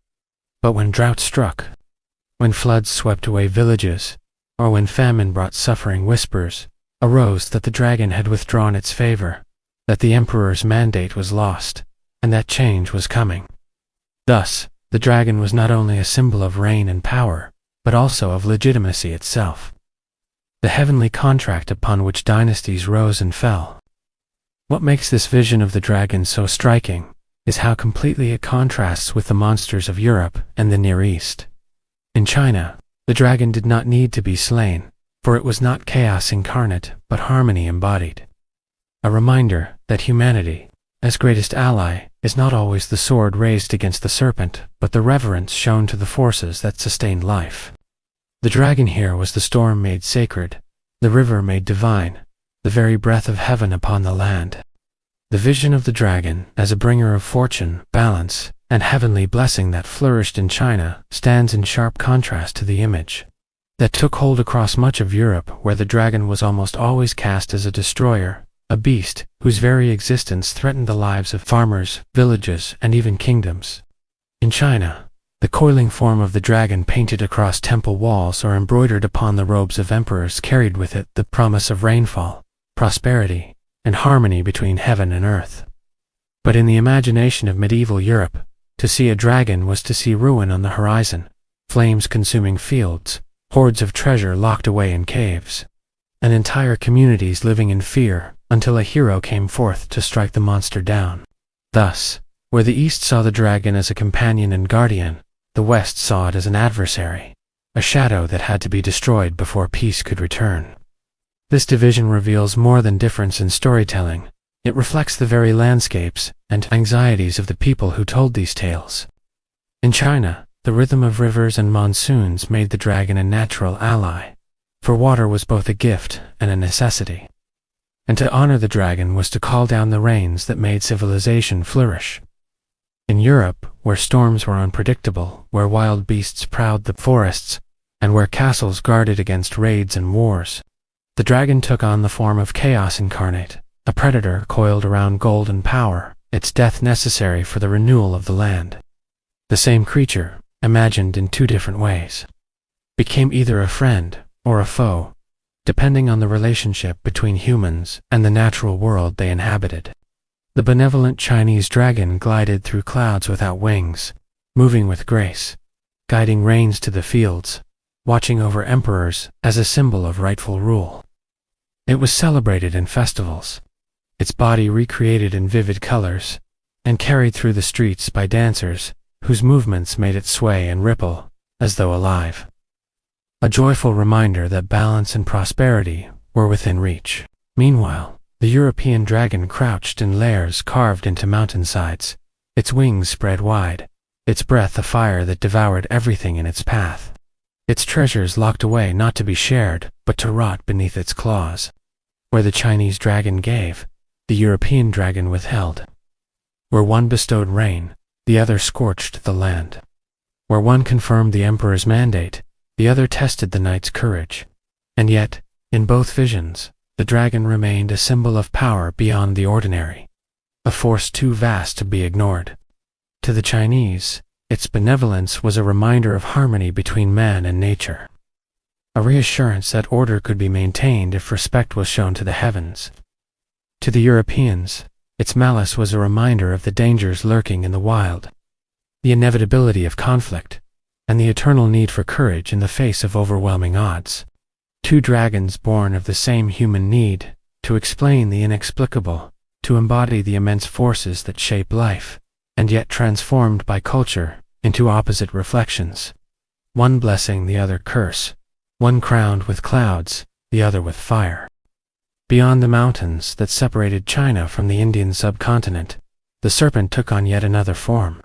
But when drought struck, when floods swept away villages, or when famine brought suffering, whispers arose that the dragon had withdrawn its favor, that the emperor's mandate was lost, and that change was coming. Thus, the dragon was not only a symbol of reign and power, but also of legitimacy itself, the heavenly contract upon which dynasties rose and fell. What makes this vision of the dragon so striking is how completely it contrasts with the monsters of Europe and the Near East. In China, the dragon did not need to be slain, for it was not chaos incarnate, but harmony embodied. A reminder that humanity, as greatest ally, is not always the sword raised against the serpent, but the reverence shown to the forces that sustain life. The dragon here was the storm made sacred, the river made divine, the very breath of heaven upon the land. The vision of the dragon as a bringer of fortune, balance, and heavenly blessing that flourished in China stands in sharp contrast to the image that took hold across much of Europe, where the dragon was almost always cast as a destroyer, a beast whose very existence threatened the lives of farmers, villages, and even kingdoms. In China, the coiling form of the dragon painted across temple walls or embroidered upon the robes of emperors carried with it the promise of rainfall, prosperity, and harmony between heaven and earth. But in the imagination of medieval Europe, to see a dragon was to see ruin on the horizon, flames consuming fields, hordes of treasure locked away in caves, and entire communities living in fear until a hero came forth to strike the monster down. Thus, where the East saw the dragon as a companion and guardian, the West saw it as an adversary, a shadow that had to be destroyed before peace could return. This division reveals more than difference in storytelling. It reflects the very landscapes and anxieties of the people who told these tales. In China, the rhythm of rivers and monsoons made the dragon a natural ally, for water was both a gift and a necessity. And to honor the dragon was to call down the rains that made civilization flourish. In Europe, where storms were unpredictable, where wild beasts prowled the forests, and where castles guarded against raids and wars, the dragon took on the form of chaos incarnate, a predator coiled around gold and power, its death necessary for the renewal of the land. The same creature, imagined in two different ways, became either a friend or a foe, depending on the relationship between humans and the natural world they inhabited. The benevolent Chinese dragon glided through clouds without wings, moving with grace, guiding rains to the fields, watching over emperors as a symbol of rightful rule. It was celebrated in festivals, its body recreated in vivid colors, and carried through the streets by dancers whose movements made it sway and ripple, as though alive. A joyful reminder that balance and prosperity were within reach. Meanwhile, the European dragon crouched in lairs carved into mountainsides, its wings spread wide, its breath a fire that devoured everything in its path, its treasures locked away not to be shared, but to rot beneath its claws. Where the Chinese dragon gave, the European dragon withheld. Where one bestowed rain, the other scorched the land. Where one confirmed the emperor's mandate, the other tested the knight's courage. And yet, in both visions, the dragon remained a symbol of power beyond the ordinary, a force too vast to be ignored. To the Chinese, its benevolence was a reminder of harmony between man and nature, a reassurance that order could be maintained if respect was shown to the heavens. To the Europeans, its malice was a reminder of the dangers lurking in the wild, the inevitability of conflict, and the eternal need for courage in the face of overwhelming odds. Two dragons born of the same human need, to explain the inexplicable, to embody the immense forces that shape life, and yet transformed by culture into opposite reflections. One blessing, the other curse. One crowned with clouds, the other with fire. Beyond the mountains that separated China from the Indian subcontinent, the serpent took on yet another form.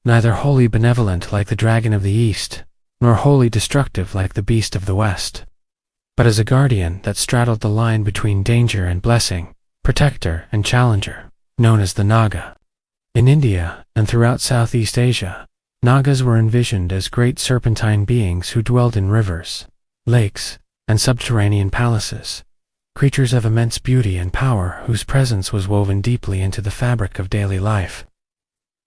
Neither wholly benevolent like the dragon of the East, nor wholly destructive like the beast of the West, but as a guardian that straddled the line between danger and blessing, protector and challenger, known as the Naga. In India and throughout Southeast Asia, Nagas were envisioned as great serpentine beings who dwelled in rivers, lakes, and subterranean palaces, creatures of immense beauty and power whose presence was woven deeply into the fabric of daily life.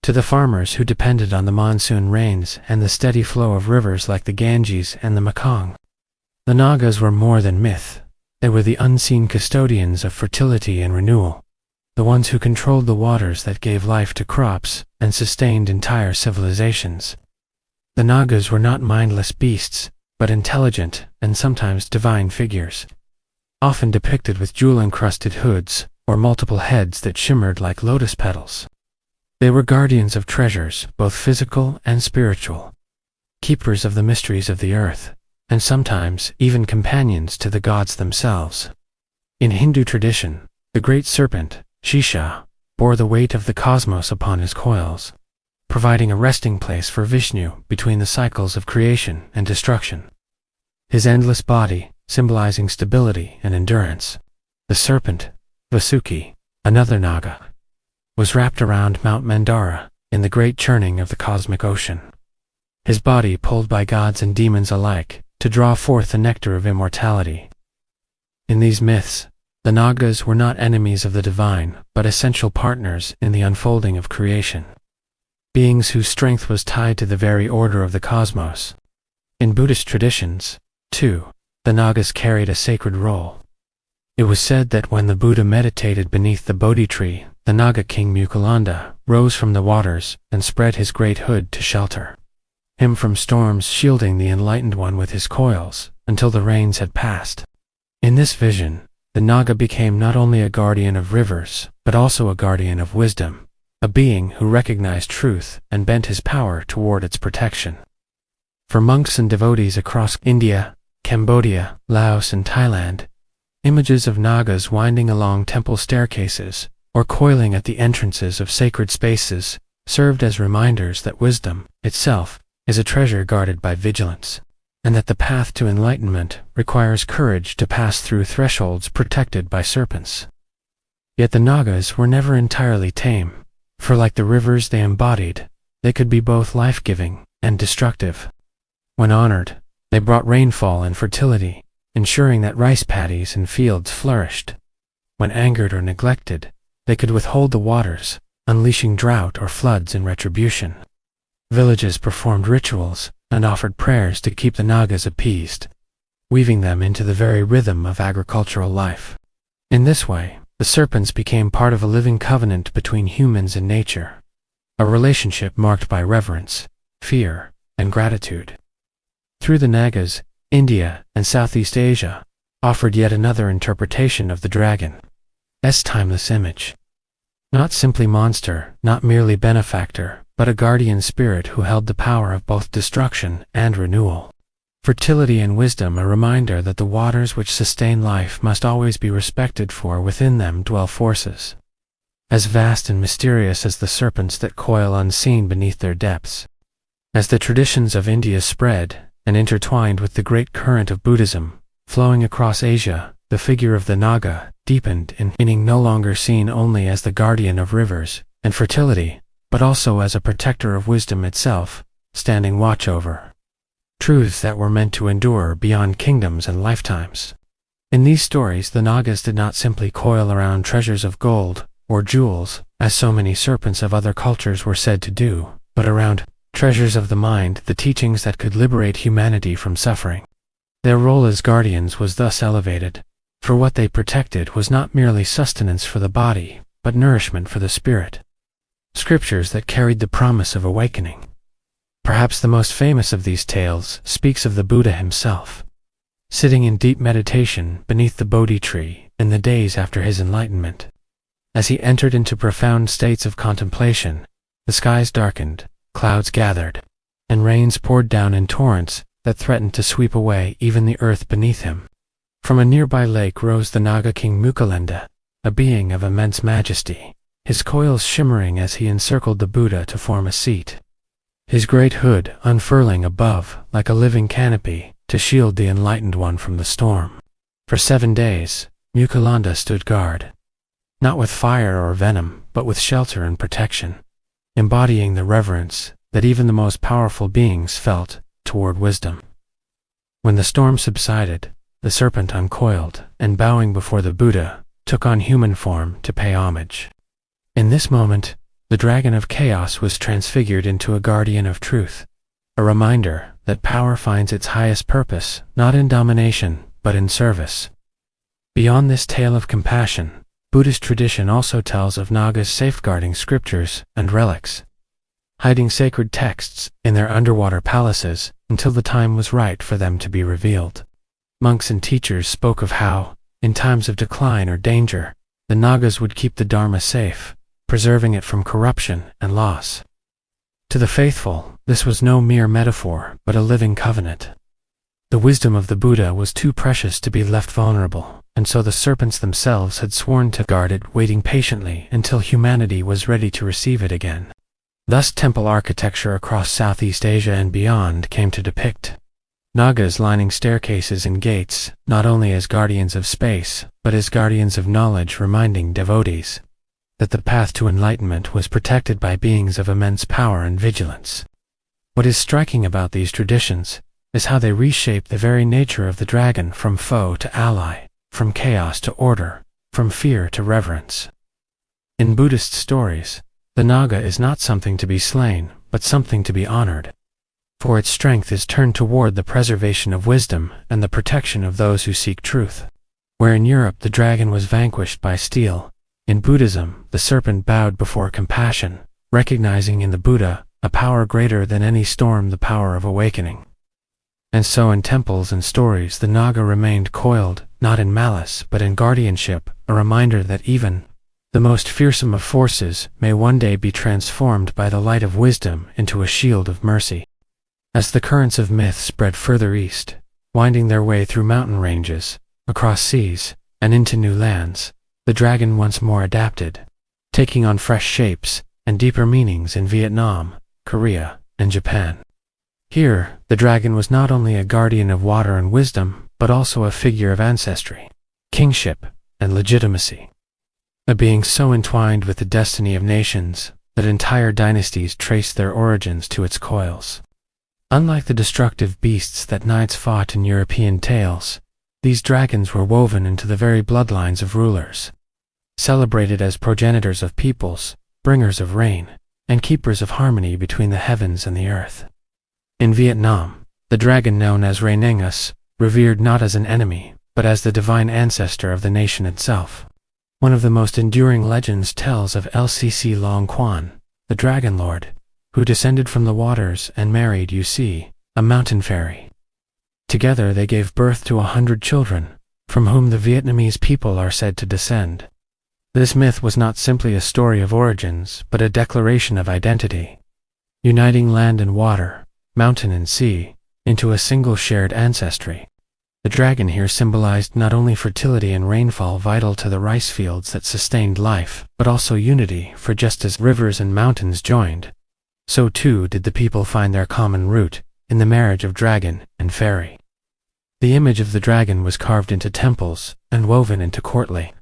To the farmers who depended on the monsoon rains and the steady flow of rivers like the Ganges and the Mekong, the Nagas were more than myth. They were the unseen custodians of fertility and renewal. the ones who controlled the waters that gave life to crops and sustained entire civilizations. The Nagas were not mindless beasts, but intelligent and sometimes divine figures, often depicted with jewel-encrusted hoods or multiple heads that shimmered like lotus petals. They were guardians of treasures, both physical and spiritual, keepers of the mysteries of the earth, and sometimes even companions to the gods themselves. In Hindu tradition, the great serpent, Shisha, bore the weight of the cosmos upon his coils, providing a resting place for Vishnu between the cycles of creation and destruction. His endless body, symbolizing stability and endurance. The serpent, Vasuki, another Naga, was wrapped around Mount Mandara in the great churning of the cosmic ocean. His body pulled by gods and demons alike to draw forth the nectar of immortality. In these myths, the Nagas were not enemies of the divine, but essential partners in the unfolding of creation. Beings whose strength was tied to the very order of the cosmos. In Buddhist traditions, too, the Nagas carried a sacred role. It was said that when the Buddha meditated beneath the Bodhi tree, the Naga king Mukulanda rose from the waters and spread his great hood to shelter him from storms, shielding the enlightened one with his coils until the rains had passed. In this vision, the Naga became not only a guardian of rivers, but also a guardian of wisdom, a being who recognized truth and bent his power toward its protection. For monks and devotees across India, Cambodia, Laos, and Thailand, images of Nagas winding along temple staircases or coiling at the entrances of sacred spaces served as reminders that wisdom itself is a treasure guarded by vigilance, and that the path to enlightenment requires courage to pass through thresholds protected by serpents. Yet the Nagas were never entirely tame, for like the rivers they embodied, they could be both life-giving and destructive. When honored, they brought rainfall and fertility, ensuring that rice paddies and fields flourished. When angered or neglected, they could withhold the waters, unleashing drought or floods in retribution. Villages performed rituals and offered prayers to keep the Nagas appeased, weaving them into the very rhythm of agricultural life. In this way, the serpents became part of a living covenant between humans and nature, a relationship marked by reverence, fear, and gratitude. Through the Nagas, India and Southeast Asia offered yet another interpretation of the dragon's timeless image. Not simply monster, not merely benefactor, but a guardian spirit who held the power of both destruction and renewal. Fertility and wisdom, a reminder that the waters which sustain life must always be respected, for within them dwell forces as vast and mysterious as the serpents that coil unseen beneath their depths. As the traditions of India spread and intertwined with the great current of Buddhism flowing across Asia, the figure of the Naga deepened in meaning, no longer seen only as the guardian of rivers and fertility, but also as a protector of wisdom itself, standing watch over truths that were meant to endure beyond kingdoms and lifetimes. In these stories, the Nagas did not simply coil around treasures of gold or jewels, as so many serpents of other cultures were said to do, but around treasures of the mind, the teachings that could liberate humanity from suffering. Their role as guardians was thus elevated, for what they protected was not merely sustenance for the body, but nourishment for the spirit. Scriptures that carried the promise of awakening. Perhaps the most famous of these tales speaks of the Buddha himself, sitting in deep meditation beneath the Bodhi tree in the days after his enlightenment. As he entered into profound states of contemplation, the skies darkened, clouds gathered, and rains poured down in torrents that threatened to sweep away even the earth beneath him. From a nearby lake rose the Naga king Mukulanda, a being of immense majesty, his coils shimmering as he encircled the Buddha to form a seat, his great hood unfurling above like a living canopy to shield the enlightened one from the storm. For 7 days, Mukulanda stood guard, not with fire or venom, but with shelter and protection, embodying the reverence that even the most powerful beings felt toward wisdom. When the storm subsided, the serpent uncoiled and, bowing before the Buddha, took on human form to pay homage. In this moment, the dragon of chaos was transfigured into a guardian of truth, a reminder that power finds its highest purpose not in domination, but in service. Beyond this tale of compassion, Buddhist tradition also tells of Nagas safeguarding scriptures and relics, hiding sacred texts in their underwater palaces until the time was right for them to be revealed. Monks and teachers spoke of how, in times of decline or danger, the Nagas would keep the Dharma safe, preserving it from corruption and loss. To the faithful, this was no mere metaphor, but a living covenant. The wisdom of the Buddha was too precious to be left vulnerable, and so the serpents themselves had sworn to guard it, waiting patiently until humanity was ready to receive it again. Thus temple architecture across Southeast Asia and beyond came to depict Nagas lining staircases and gates, not only as guardians of space, but as guardians of knowledge, reminding devotees that the path to enlightenment was protected by beings of immense power and vigilance. What is striking about these traditions is how they reshape the very nature of the dragon, from foe to ally, from chaos to order, from fear to reverence. In Buddhist stories, the Naga is not something to be slain, but something to be honored, for its strength is turned toward the preservation of wisdom and the protection of those who seek truth. Where in Europe the dragon was vanquished by steel, in Buddhism the serpent bowed before compassion, recognizing in the Buddha a power greater than any storm, the power of awakening. And so in temples and stories the Naga remained coiled, not in malice but in guardianship, a reminder that even the most fearsome of forces may one day be transformed by the light of wisdom into a shield of mercy. As the currents of myth spread further east, winding their way through mountain ranges, across seas, and into new lands, the dragon once more adapted, taking on fresh shapes and deeper meanings in Vietnam, Korea, and Japan. Here, the dragon was not only a guardian of water and wisdom, but also a figure of ancestry, kingship, and legitimacy. A being so entwined with the destiny of nations that entire dynasties traced their origins to its coils. Unlike the destructive beasts that knights fought in European tales, these dragons were woven into the very bloodlines of rulers, celebrated as progenitors of peoples, bringers of rain, and keepers of harmony between the heavens and the earth. In Vietnam, the dragon known as Rainengus, revered not as an enemy, but as the divine ancestor of the nation itself. One of the most enduring legends tells of Lcc Long Quan, the dragon lord, who descended from the waters and married Yusi, a mountain fairy. Together they gave birth to 100 children, from whom the Vietnamese people are said to descend. This myth was not simply a story of origins, but a declaration of identity, uniting land and water, mountain and sea, into a single shared ancestry. The dragon here symbolized not only fertility and rainfall vital to the rice fields that sustained life, but also unity, for just as rivers and mountains joined, so too did the people find their common root in the marriage of dragon and fairy. The image of the dragon was carved into temples and woven into courtly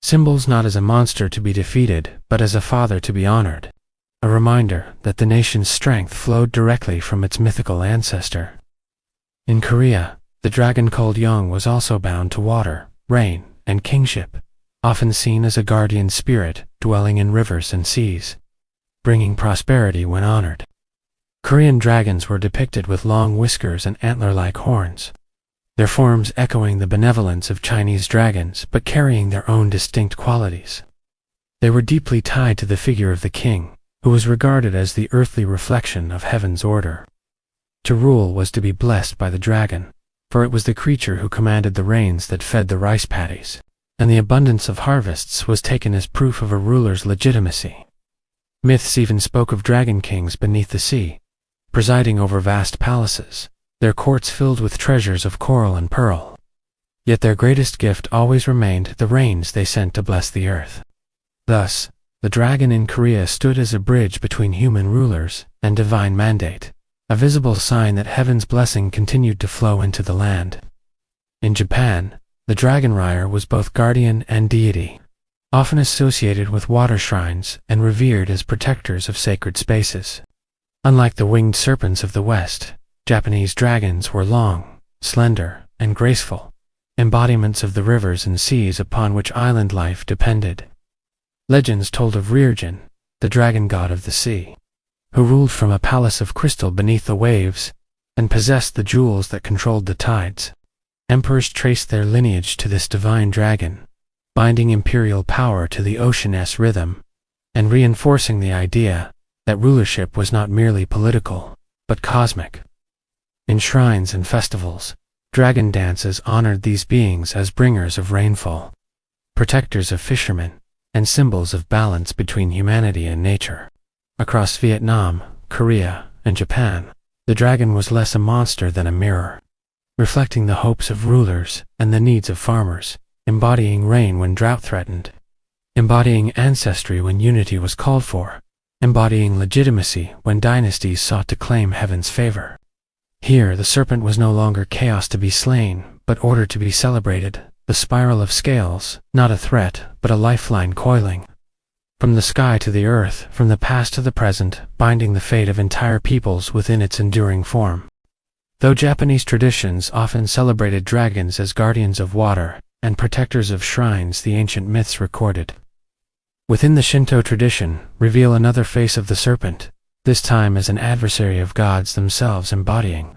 symbols, not as a monster to be defeated, but as a father to be honored, a reminder that the nation's strength flowed directly from its mythical ancestor. In Korea, the dragon called Yong was also bound to water, rain, and kingship, often seen as a guardian spirit dwelling in rivers and seas, bringing prosperity when honored. Korean dragons were depicted with long whiskers and antler-like horns, their forms echoing the benevolence of Chinese dragons but carrying their own distinct qualities. They were deeply tied to the figure of the king, who was regarded as the earthly reflection of heaven's order. To rule was to be blessed by the dragon, for it was the creature who commanded the rains that fed the rice paddies, and the abundance of harvests was taken as proof of a ruler's legitimacy. Myths even spoke of dragon kings beneath the sea, presiding over vast palaces, their courts filled with treasures of coral and pearl. Yet their greatest gift always remained the rains they sent to bless the earth. Thus, the dragon in Korea stood as a bridge between human rulers and divine mandate, a visible sign that heaven's blessing continued to flow into the land. In Japan, the dragon rider was both guardian and deity, often associated with water shrines and revered as protectors of sacred spaces. Unlike the winged serpents of the West, Japanese dragons were long, slender, and graceful, embodiments of the rivers and seas upon which island life depended. Legends told of Rirjin, the dragon god of the sea, who ruled from a palace of crystal beneath the waves and possessed the jewels that controlled the tides. Emperors traced their lineage to this divine dragon, binding imperial power to the ocean's rhythm, and reinforcing the idea that rulership was not merely political, but cosmic. In shrines and festivals, dragon dances honored these beings as bringers of rainfall, protectors of fishermen, and symbols of balance between humanity and nature. Across Vietnam, Korea, and Japan, the dragon was less a monster than a mirror, reflecting the hopes of rulers and the needs of farmers, embodying rain when drought threatened, embodying ancestry when unity was called for, embodying legitimacy when dynasties sought to claim heaven's favor. Here, the serpent was no longer chaos to be slain, but order to be celebrated, the spiral of scales, not a threat, but a lifeline coiling. From the sky to the earth, from the past to the present, binding the fate of entire peoples within its enduring form. Though Japanese traditions often celebrated dragons as guardians of water and protectors of shrines, the ancient myths recorded within the Shinto tradition reveal another face of the serpent, this time as an adversary of gods themselves, embodying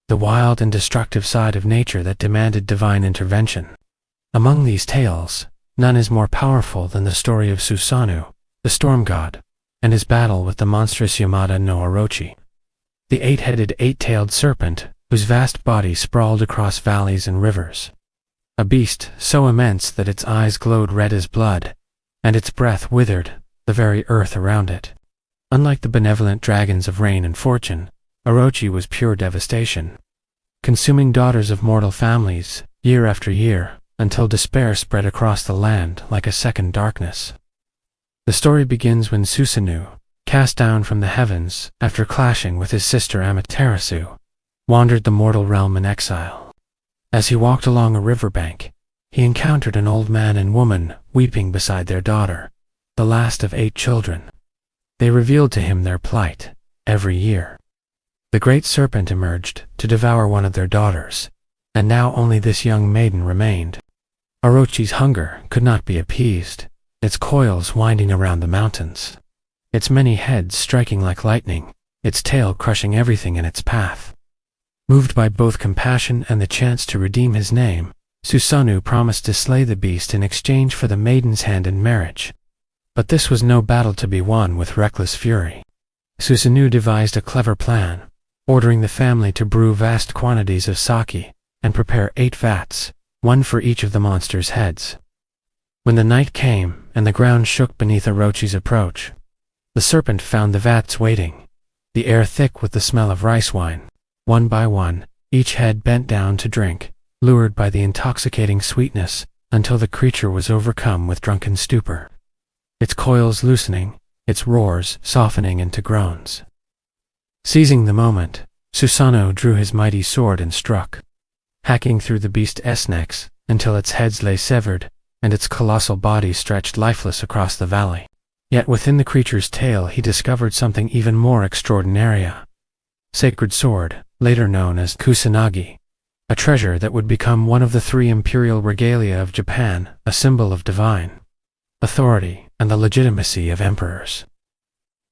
the wild and destructive side of nature that demanded divine intervention. Among these tales, none is more powerful than the story of Susanoo, the storm god, and his battle with the monstrous Yamada no Orochi, the eight-headed, eight-tailed serpent whose vast body sprawled across valleys and rivers. A beast so immense that its eyes glowed red as blood, and its breath withered the very earth around it. Unlike the benevolent dragons of rain and fortune, Orochi was pure devastation, consuming daughters of mortal families, year after year, until despair spread across the land like a second darkness. The story begins when Susanoo, cast down from the heavens after clashing with his sister Amaterasu, wandered the mortal realm in exile. As he walked along a riverbank, he encountered an old man and woman weeping beside their daughter, the last of 8 children. They revealed to him their plight. Every year, the great serpent emerged to devour one of their daughters, and now only this young maiden remained. Orochi's hunger could not be appeased, its coils winding around the mountains, its many heads striking like lightning, its tail crushing everything in its path. Moved by both compassion and the chance to redeem his name, Susanoo promised to slay the beast in exchange for the maiden's hand in marriage. But this was no battle to be won with reckless fury. Susanoo devised a clever plan, ordering the family to brew vast quantities of sake and prepare 8 vats, one for each of the monster's heads. When the night came and the ground shook beneath Orochi's approach, the serpent found the vats waiting, the air thick with the smell of rice wine. One by one, each head bent down to drink, lured by the intoxicating sweetness, until the creature was overcome with drunken stupor, its coils loosening, its roars softening into groans. Seizing the moment, Susanoo drew his mighty sword and struck, hacking through the beast's necks until its heads lay severed and its colossal body stretched lifeless across the valley. Yet within the creature's tail he discovered something even more extraordinary: a sacred sword, later known as kusanagi, a treasure that would become one of the 3 imperial regalia of Japan, a symbol of divine authority and the legitimacy of emperors.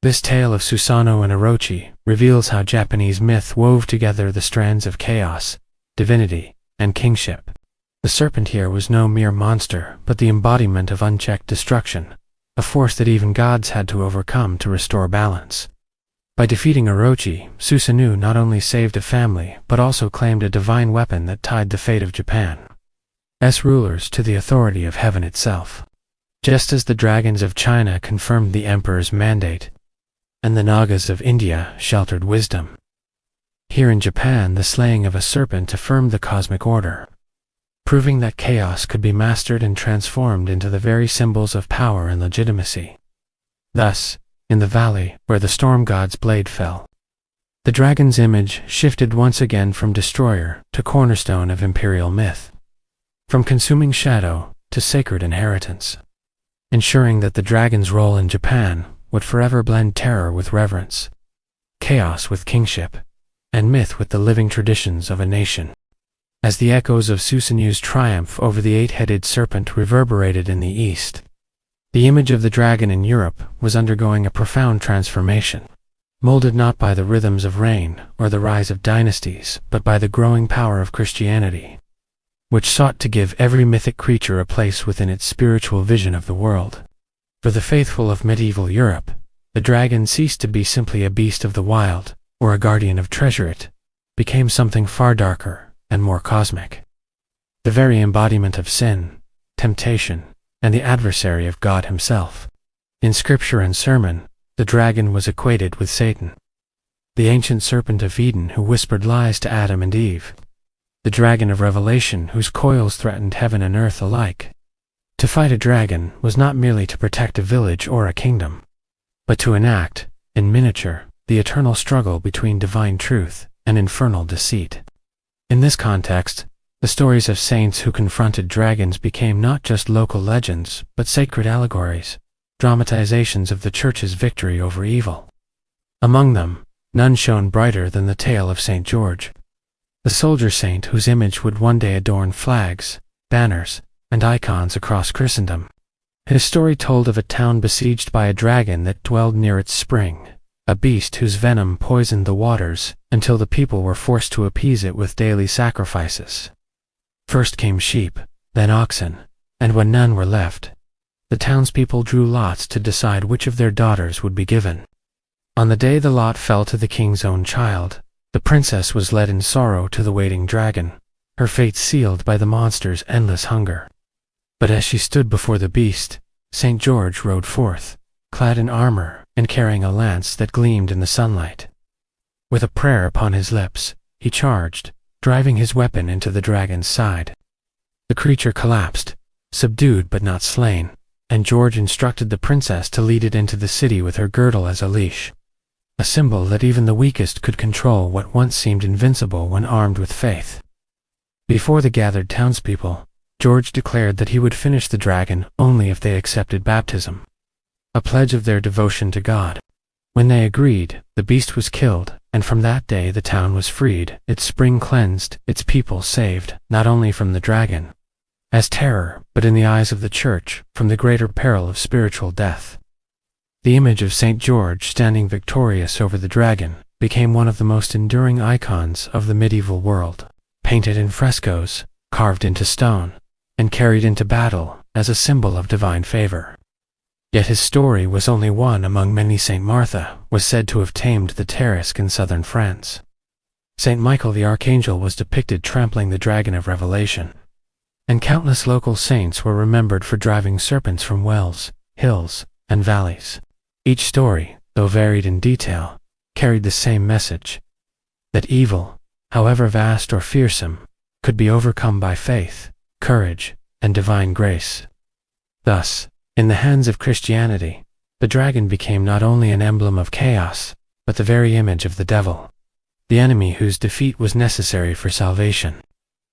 This tale of Susanoo and Orochi reveals how Japanese myth wove together the strands of chaos, divinity, and kingship. The serpent here was no mere monster, but the embodiment of unchecked destruction, a force that even gods had to overcome to restore balance. By defeating Orochi, Susanoo not only saved a family, but also claimed a divine weapon that tied the fate of Japan's rulers to the authority of heaven itself. Just as the dragons of China confirmed the emperor's mandate, and the Nagas of India sheltered wisdom, here in Japan the slaying of a serpent affirmed the cosmic order, proving that chaos could be mastered and transformed into the very symbols of power and legitimacy. Thus, in the valley where the storm god's blade fell, the dragon's image shifted once again from destroyer to cornerstone of imperial myth, from consuming shadow to sacred inheritance, ensuring that the dragon's role in Japan would forever blend terror with reverence, chaos with kingship, and myth with the living traditions of a nation. As the echoes of Susanoo's triumph over the 8-headed serpent reverberated in the east, the image of the dragon in Europe was undergoing a profound transformation, molded not by the rhythms of rain or the rise of dynasties, but by the growing power of Christianity. which sought to give every mythic creature a place within its spiritual vision of the world. For the faithful of medieval Europe, the dragon ceased to be simply a beast of the wild, or a guardian of treasure. It became something far darker and more cosmic. The very embodiment of sin, temptation, and the adversary of God himself. In scripture and sermon, the dragon was equated with Satan, the ancient serpent of Eden who whispered lies to Adam and Eve, the dragon of Revelation whose coils threatened heaven and earth alike. To fight a dragon was not merely to protect a village or a kingdom, but to enact, in miniature, the eternal struggle between divine truth and infernal deceit. In this context, the stories of saints who confronted dragons became not just local legends, but sacred allegories, dramatizations of the Church's victory over evil. Among them, none shone brighter than the tale of St. George, the soldier saint whose image would one day adorn flags, banners, and icons across Christendom. His story told of a town besieged by a dragon that dwelled near its spring, a beast whose venom poisoned the waters until the people were forced to appease it with daily sacrifices. First came sheep, then oxen, and when none were left, the townspeople drew lots to decide which of their daughters would be given. On the day the lot fell to the king's own child, the princess was led in sorrow to the waiting dragon, her fate sealed by the monster's endless hunger. But as she stood before the beast, St. George rode forth, clad in armor and carrying a lance that gleamed in the sunlight. With a prayer upon his lips, he charged, driving his weapon into the dragon's side. The creature collapsed, subdued but not slain, and George instructed the princess to lead it into the city with her girdle as a leash, a symbol that even the weakest could control what once seemed invincible when armed with faith. Before the gathered townspeople, George declared that he would finish the dragon only if they accepted baptism, a pledge of their devotion to God. When they agreed, the beast was killed, and from that day the town was freed, its spring cleansed, its people saved, not only from the dragon, as terror, but in the eyes of the Church, from the greater peril of spiritual death. The image of St. George standing victorious over the dragon became one of the most enduring icons of the medieval world, painted in frescoes, carved into stone, and carried into battle as a symbol of divine favor. Yet his story was only one among many. St. Martha was said to have tamed the Tarasque in southern France. St. Michael the Archangel was depicted trampling the dragon of Revelation, and countless local saints were remembered for driving serpents from wells, hills, and valleys. Each story, though varied in detail, carried the same message: that evil, however vast or fearsome, could be overcome by faith, courage, and divine grace. Thus, in the hands of Christianity, the dragon became not only an emblem of chaos, but the very image of the devil, the enemy whose defeat was necessary for salvation.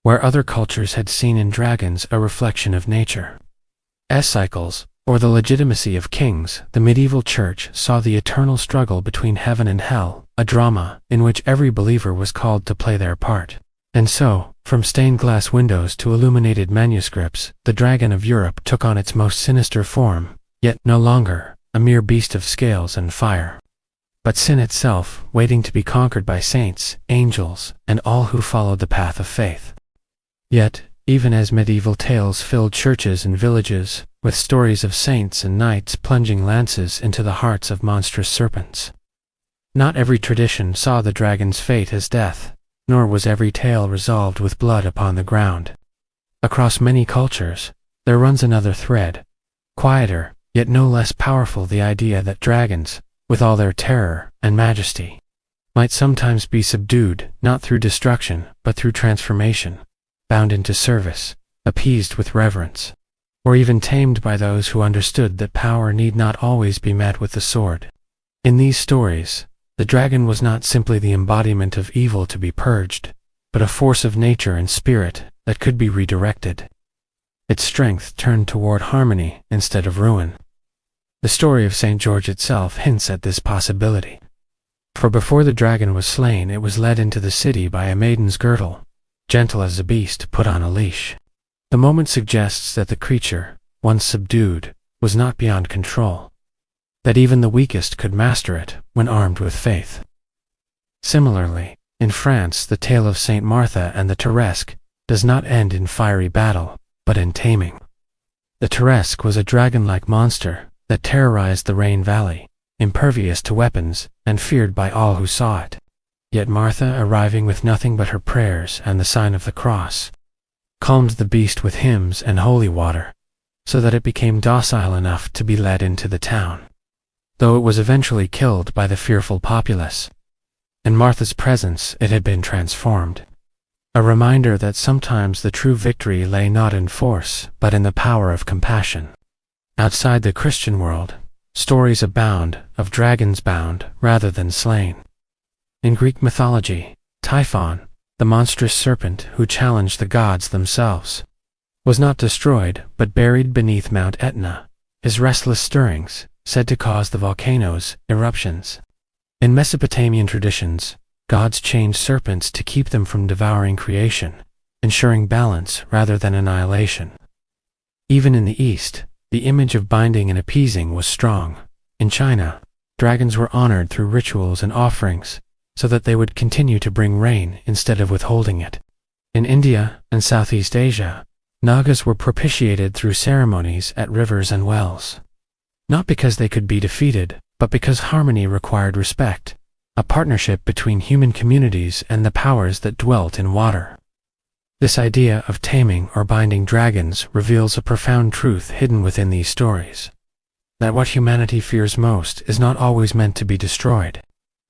Where other cultures had seen in dragons a reflection of nature's cycles, or the legitimacy of kings, the medieval Church saw the eternal struggle between heaven and hell, a drama in which every believer was called to play their part. And so, from stained glass windows to illuminated manuscripts, the dragon of Europe took on its most sinister form, yet no longer a mere beast of scales and fire, but sin itself, waiting to be conquered by saints, angels, and all who followed the path of faith. Yet, even as medieval tales filled churches and villages, with stories of saints and knights plunging lances into the hearts of monstrous serpents, not every tradition saw the dragon's fate as death, nor was every tale resolved with blood upon the ground. Across many cultures, there runs another thread, quieter, yet no less powerful: the idea that dragons, with all their terror and majesty, might sometimes be subdued, not through destruction, but through transformation, bound into service, appeased with reverence, or even tamed by those who understood that power need not always be met with the sword. In these stories, the dragon was not simply the embodiment of evil to be purged, but a force of nature and spirit that could be redirected, its strength turned toward harmony instead of ruin. The story of St. George itself hints at this possibility. For before the dragon was slain, it was led into the city by a maiden's girdle, gentle as a beast put on a leash. The moment suggests that the creature, once subdued, was not beyond control, that even the weakest could master it when armed with faith. Similarly, in France, the tale of St. Martha and the Tarasque does not end in fiery battle, but in taming. The Teresk was a dragon-like monster that terrorized the Rain Valley, impervious to weapons and feared by all who saw it. Yet Martha, arriving with nothing but her prayers and the sign of the cross, calmed the beast with hymns and holy water, so that it became docile enough to be led into the town, though it was eventually killed by the fearful populace. In Martha's presence it had been transformed, a reminder that sometimes the true victory lay not in force, but in the power of compassion. Outside the Christian world, stories abound of dragons bound rather than slain. In Greek mythology, Typhon, the monstrous serpent who challenged the gods themselves, was not destroyed but buried beneath Mount Etna, his restless stirrings said to cause the volcano's eruptions. In Mesopotamian traditions, gods chained serpents to keep them from devouring creation, ensuring balance rather than annihilation. Even in the East, the image of binding and appeasing was strong. In China, dragons were honored through rituals and offerings, so that they would continue to bring rain instead of withholding it. In India and Southeast Asia, Nagas were propitiated through ceremonies at rivers and wells. Not because they could be defeated, but because harmony required respect, a partnership between human communities and the powers that dwelt in water. This idea of taming or binding dragons reveals a profound truth hidden within these stories: that what humanity fears most is not always meant to be destroyed,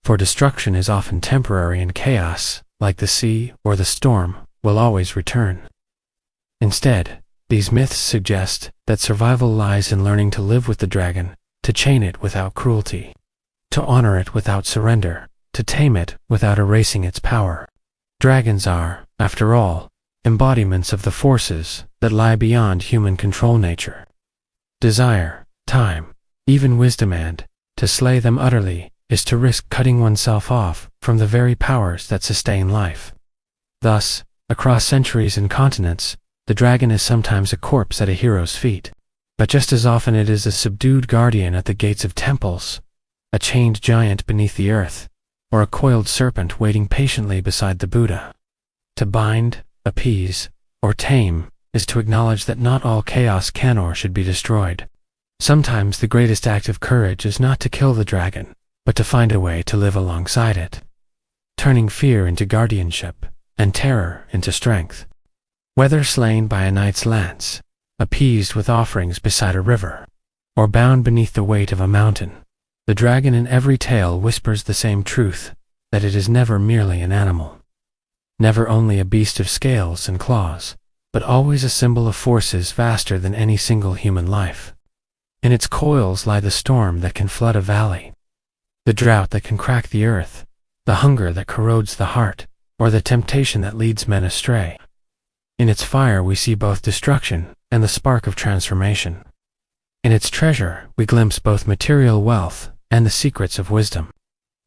for destruction is often temporary and chaos, like the sea or the storm, will always return. Instead, these myths suggest that survival lies in learning to live with the dragon, to chain it without cruelty, to honor it without surrender, to tame it without erasing its power. Dragons are, after all, embodiments of the forces that lie beyond human control nature. Desire, time, even wisdom, and to slay them utterly is to risk cutting oneself off from the very powers that sustain life. Thus, across centuries and continents, the dragon is sometimes a corpse at a hero's feet, but just as often it is a subdued guardian at the gates of temples, a chained giant beneath the earth, or a coiled serpent waiting patiently beside the Buddha. To bind, appease, or tame is to acknowledge that not all chaos can or should be destroyed. Sometimes the greatest act of courage is not to kill the dragon, but to find a way to live alongside it, turning fear into guardianship and terror into strength. Whether slain by a knight's lance, appeased with offerings beside a river, or bound beneath the weight of a mountain, the dragon in every tale whispers the same truth, that it is never merely an animal, never only a beast of scales and claws, but always a symbol of forces vaster than any single human life. In its coils lie the storm that can flood a valley, the drought that can crack the earth, the hunger that corrodes the heart, or the temptation that leads men astray. In its fire we see both destruction and the spark of transformation. In its treasure we glimpse both material wealth and the secrets of wisdom.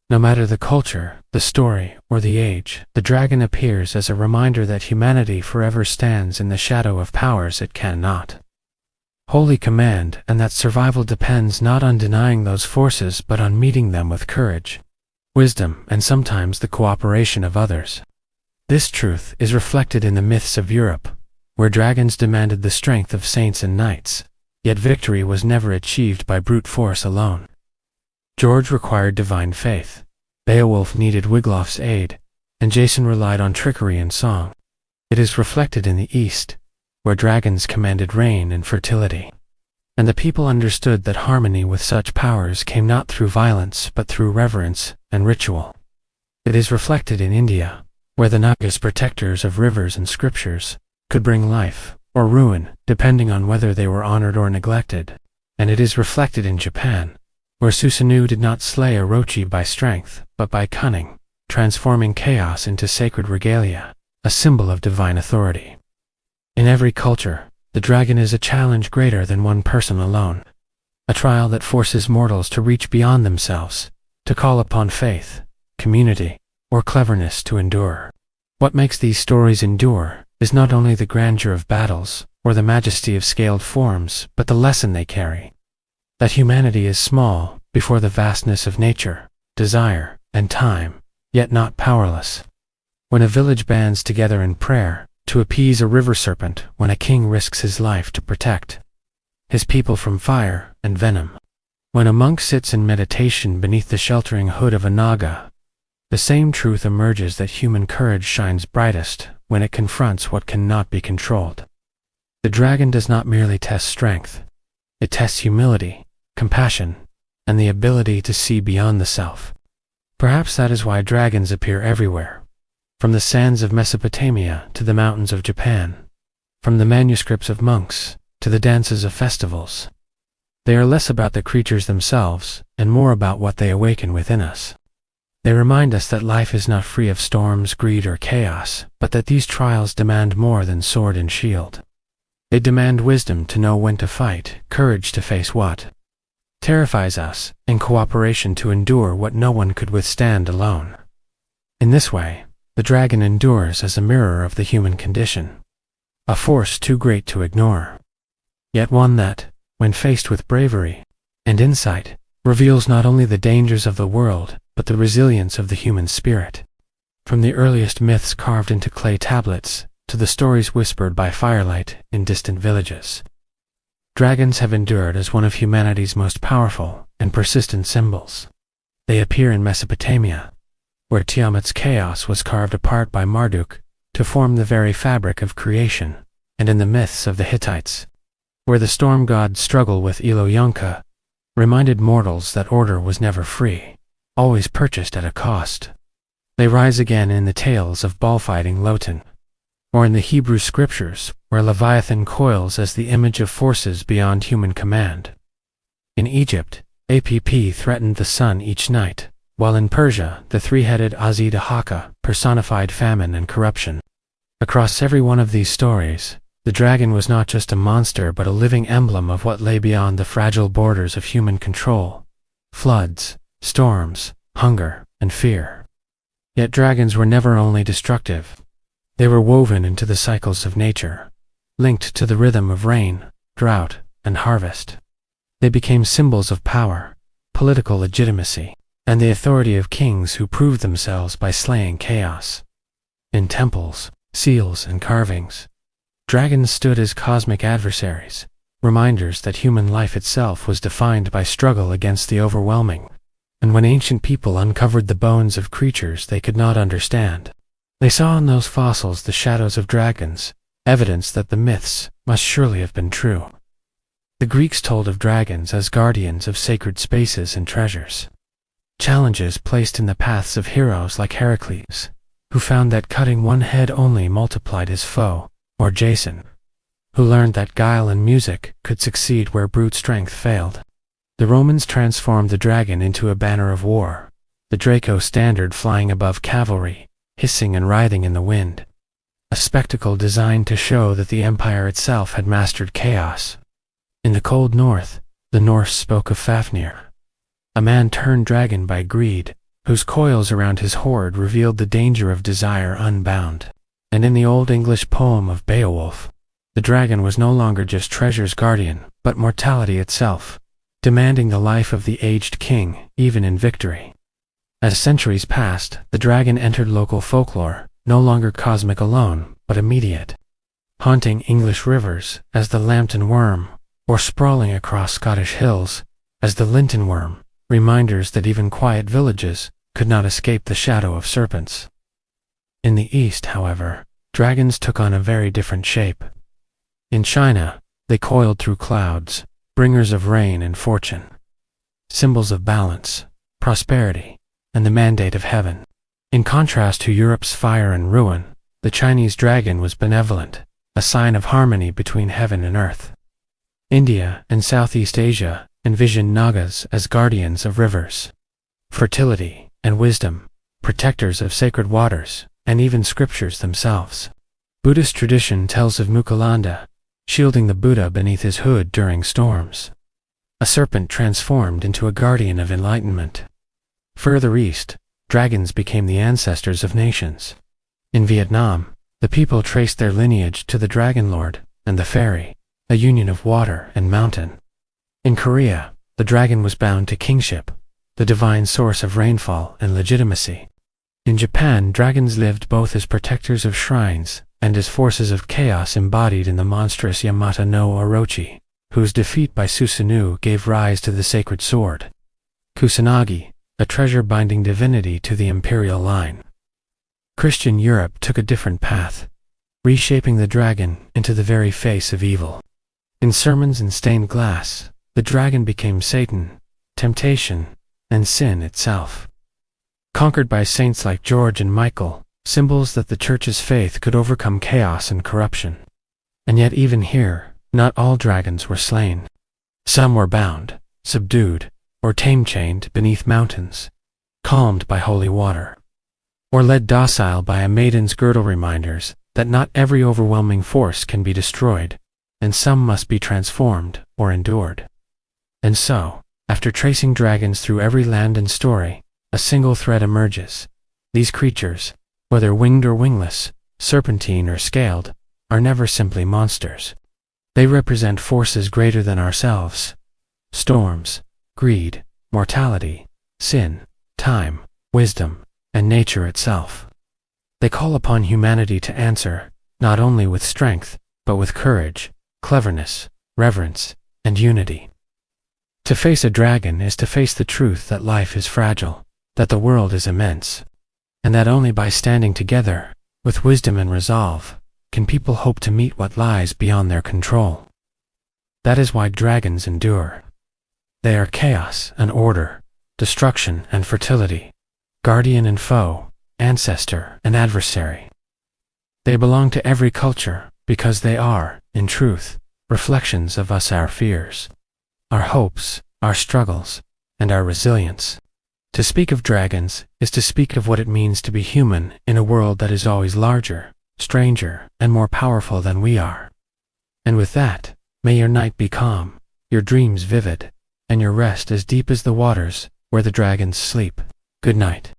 No matter the culture, the story, or the age, the dragon appears as a reminder that humanity forever stands in the shadow of powers it cannot wholly command, and that survival depends not on denying those forces but on meeting them with courage, wisdom, and sometimes the cooperation of others. This truth is reflected in the myths of Europe, where dragons demanded the strength of saints and knights, yet victory was never achieved by brute force alone. George required divine faith, Beowulf needed Wiglaf's aid, and Jason relied on trickery and song. It is reflected in the East, where dragons commanded rain and fertility, and the people understood that harmony with such powers came not through violence but through reverence and ritual. It is reflected in India, where the Nagas, protectors of rivers and scriptures, could bring life or ruin depending on whether they were honored or neglected, and it is reflected in Japan, where Susanoo did not slay Orochi by strength but by cunning, transforming chaos into sacred regalia, a symbol of divine authority. In every culture, the dragon is a challenge greater than one person alone, a trial that forces mortals to reach beyond themselves, to call upon faith, community, or cleverness to endure. What makes these stories endure is not only the grandeur of battles or the majesty of scaled forms, but the lesson they carry: that humanity is small before the vastness of nature, desire, and time, yet not powerless. When a village bands together in prayer, to appease a river serpent when a king risks his life to protect his people from fire and venom. When a monk sits in meditation beneath the sheltering hood of a naga, the same truth emerges that human courage shines brightest when it confronts what cannot be controlled. The dragon does not merely test strength. It tests humility, compassion, and the ability to see beyond the self. Perhaps that is why dragons appear everywhere, from the sands of Mesopotamia to the mountains of Japan, from the manuscripts of monks to the dances of festivals. They are less about the creatures themselves and more about what they awaken within us. They remind us that life is not free of storms, greed, or chaos, but that these trials demand more than sword and shield. They demand wisdom to know when to fight, courage to face what terrifies us, and cooperation to endure what no one could withstand alone. In this way, the dragon endures as a mirror of the human condition, a force too great to ignore, yet one that, when faced with bravery and insight, reveals not only the dangers of the world, but the resilience of the human spirit. From the earliest myths carved into clay tablets to the stories whispered by firelight in distant villages, dragons have endured as one of humanity's most powerful and persistent symbols. They appear in Mesopotamia, where Tiamat's chaos was carved apart by Marduk to form the very fabric of creation, and in the myths of the Hittites, where the storm god's struggle with Ilo-Yonka reminded mortals that order was never free, always purchased at a cost. They rise again in the tales of bullfighting Lotan, or in the Hebrew scriptures, where Leviathan coils as the image of forces beyond human command. In Egypt, App threatened the sun each night, while in Persia, the three-headed Azid-Ahaka personified famine and corruption. Across every one of these stories, the dragon was not just a monster but a living emblem of what lay beyond the fragile borders of human control: floods, storms, hunger, and fear. Yet dragons were never only destructive. They were woven into the cycles of nature, linked to the rhythm of rain, drought, and harvest. They became symbols of power, political legitimacy, and the authority of kings who proved themselves by slaying chaos. In temples, seals, and carvings, dragons stood as cosmic adversaries, reminders that human life itself was defined by struggle against the overwhelming. And when ancient people uncovered the bones of creatures they could not understand, they saw in those fossils the shadows of dragons, evidence that the myths must surely have been true. The Greeks told of dragons as guardians of sacred spaces and treasures, challenges placed in the paths of heroes like Heracles, who found that cutting one head only multiplied his foe, or Jason, who learned that guile and music could succeed where brute strength failed. The Romans transformed the dragon into a banner of war, the Draco standard flying above cavalry, hissing and writhing in the wind, a spectacle designed to show that the empire itself had mastered chaos. In the cold north, the Norse spoke of Fafnir, a man turned dragon by greed, whose coils around his hoard revealed the danger of desire unbound. And in the Old English poem of Beowulf, the dragon was no longer just treasure's guardian, but mortality itself, demanding the life of the aged king, even in victory. As centuries passed, the dragon entered local folklore, no longer cosmic alone, but immediate, haunting English rivers as the Lambton worm, or sprawling across Scottish hills as the Linton worm, reminders that even quiet villages could not escape the shadow of serpents. In the East, however, dragons took on a very different shape. In China, they coiled through clouds, bringers of rain and fortune, symbols of balance, prosperity, and the mandate of heaven. In contrast to Europe's fire and ruin, the Chinese dragon was benevolent, a sign of harmony between heaven and earth. India and Southeast Asia envisioned nagas as guardians of rivers, fertility, and wisdom, protectors of sacred waters, and even scriptures themselves. Buddhist tradition tells of Mukulanda, shielding the Buddha beneath his hood during storms, a serpent transformed into a guardian of enlightenment. Further east, dragons became the ancestors of nations. In Vietnam, the people traced their lineage to the Dragon Lord and the Fairy, a union of water and mountain. In Korea, the dragon was bound to kingship, the divine source of rainfall and legitimacy. In Japan, dragons lived both as protectors of shrines and as forces of chaos embodied in the monstrous Yamata no Orochi, whose defeat by Susanoo gave rise to the sacred sword. Kusanagi, a treasure-binding divinity to the imperial line. Christian Europe took a different path, reshaping the dragon into the very face of evil. In sermons and stained glass, the dragon became Satan, temptation, and sin itself. Conquered by saints like George and Michael, symbols that the Church's faith could overcome chaos and corruption. And yet even here, not all dragons were slain. Some were bound, subdued, or tame-chained beneath mountains, calmed by holy water, or led docile by a maiden's girdle, reminders that not every overwhelming force can be destroyed, and some must be transformed or endured. And so, after tracing dragons through every land and story, a single thread emerges. These creatures, whether winged or wingless, serpentine or scaled, are never simply monsters. They represent forces greater than ourselves: storms, greed, mortality, sin, time, wisdom, and nature itself. They call upon humanity to answer, not only with strength, but with courage, cleverness, reverence, and unity. To face a dragon is to face the truth that life is fragile, that the world is immense, and that only by standing together, with wisdom and resolve, can people hope to meet what lies beyond their control. That is why dragons endure. They are chaos and order, destruction and fertility, guardian and foe, ancestor and adversary. They belong to every culture because they are, in truth, reflections of us, our fears, our hopes, our struggles, and our resilience. To speak of dragons is to speak of what it means to be human in a world that is always larger, stranger, and more powerful than we are. And with that, may your night be calm, your dreams vivid, and your rest as deep as the waters where the dragons sleep. Good night.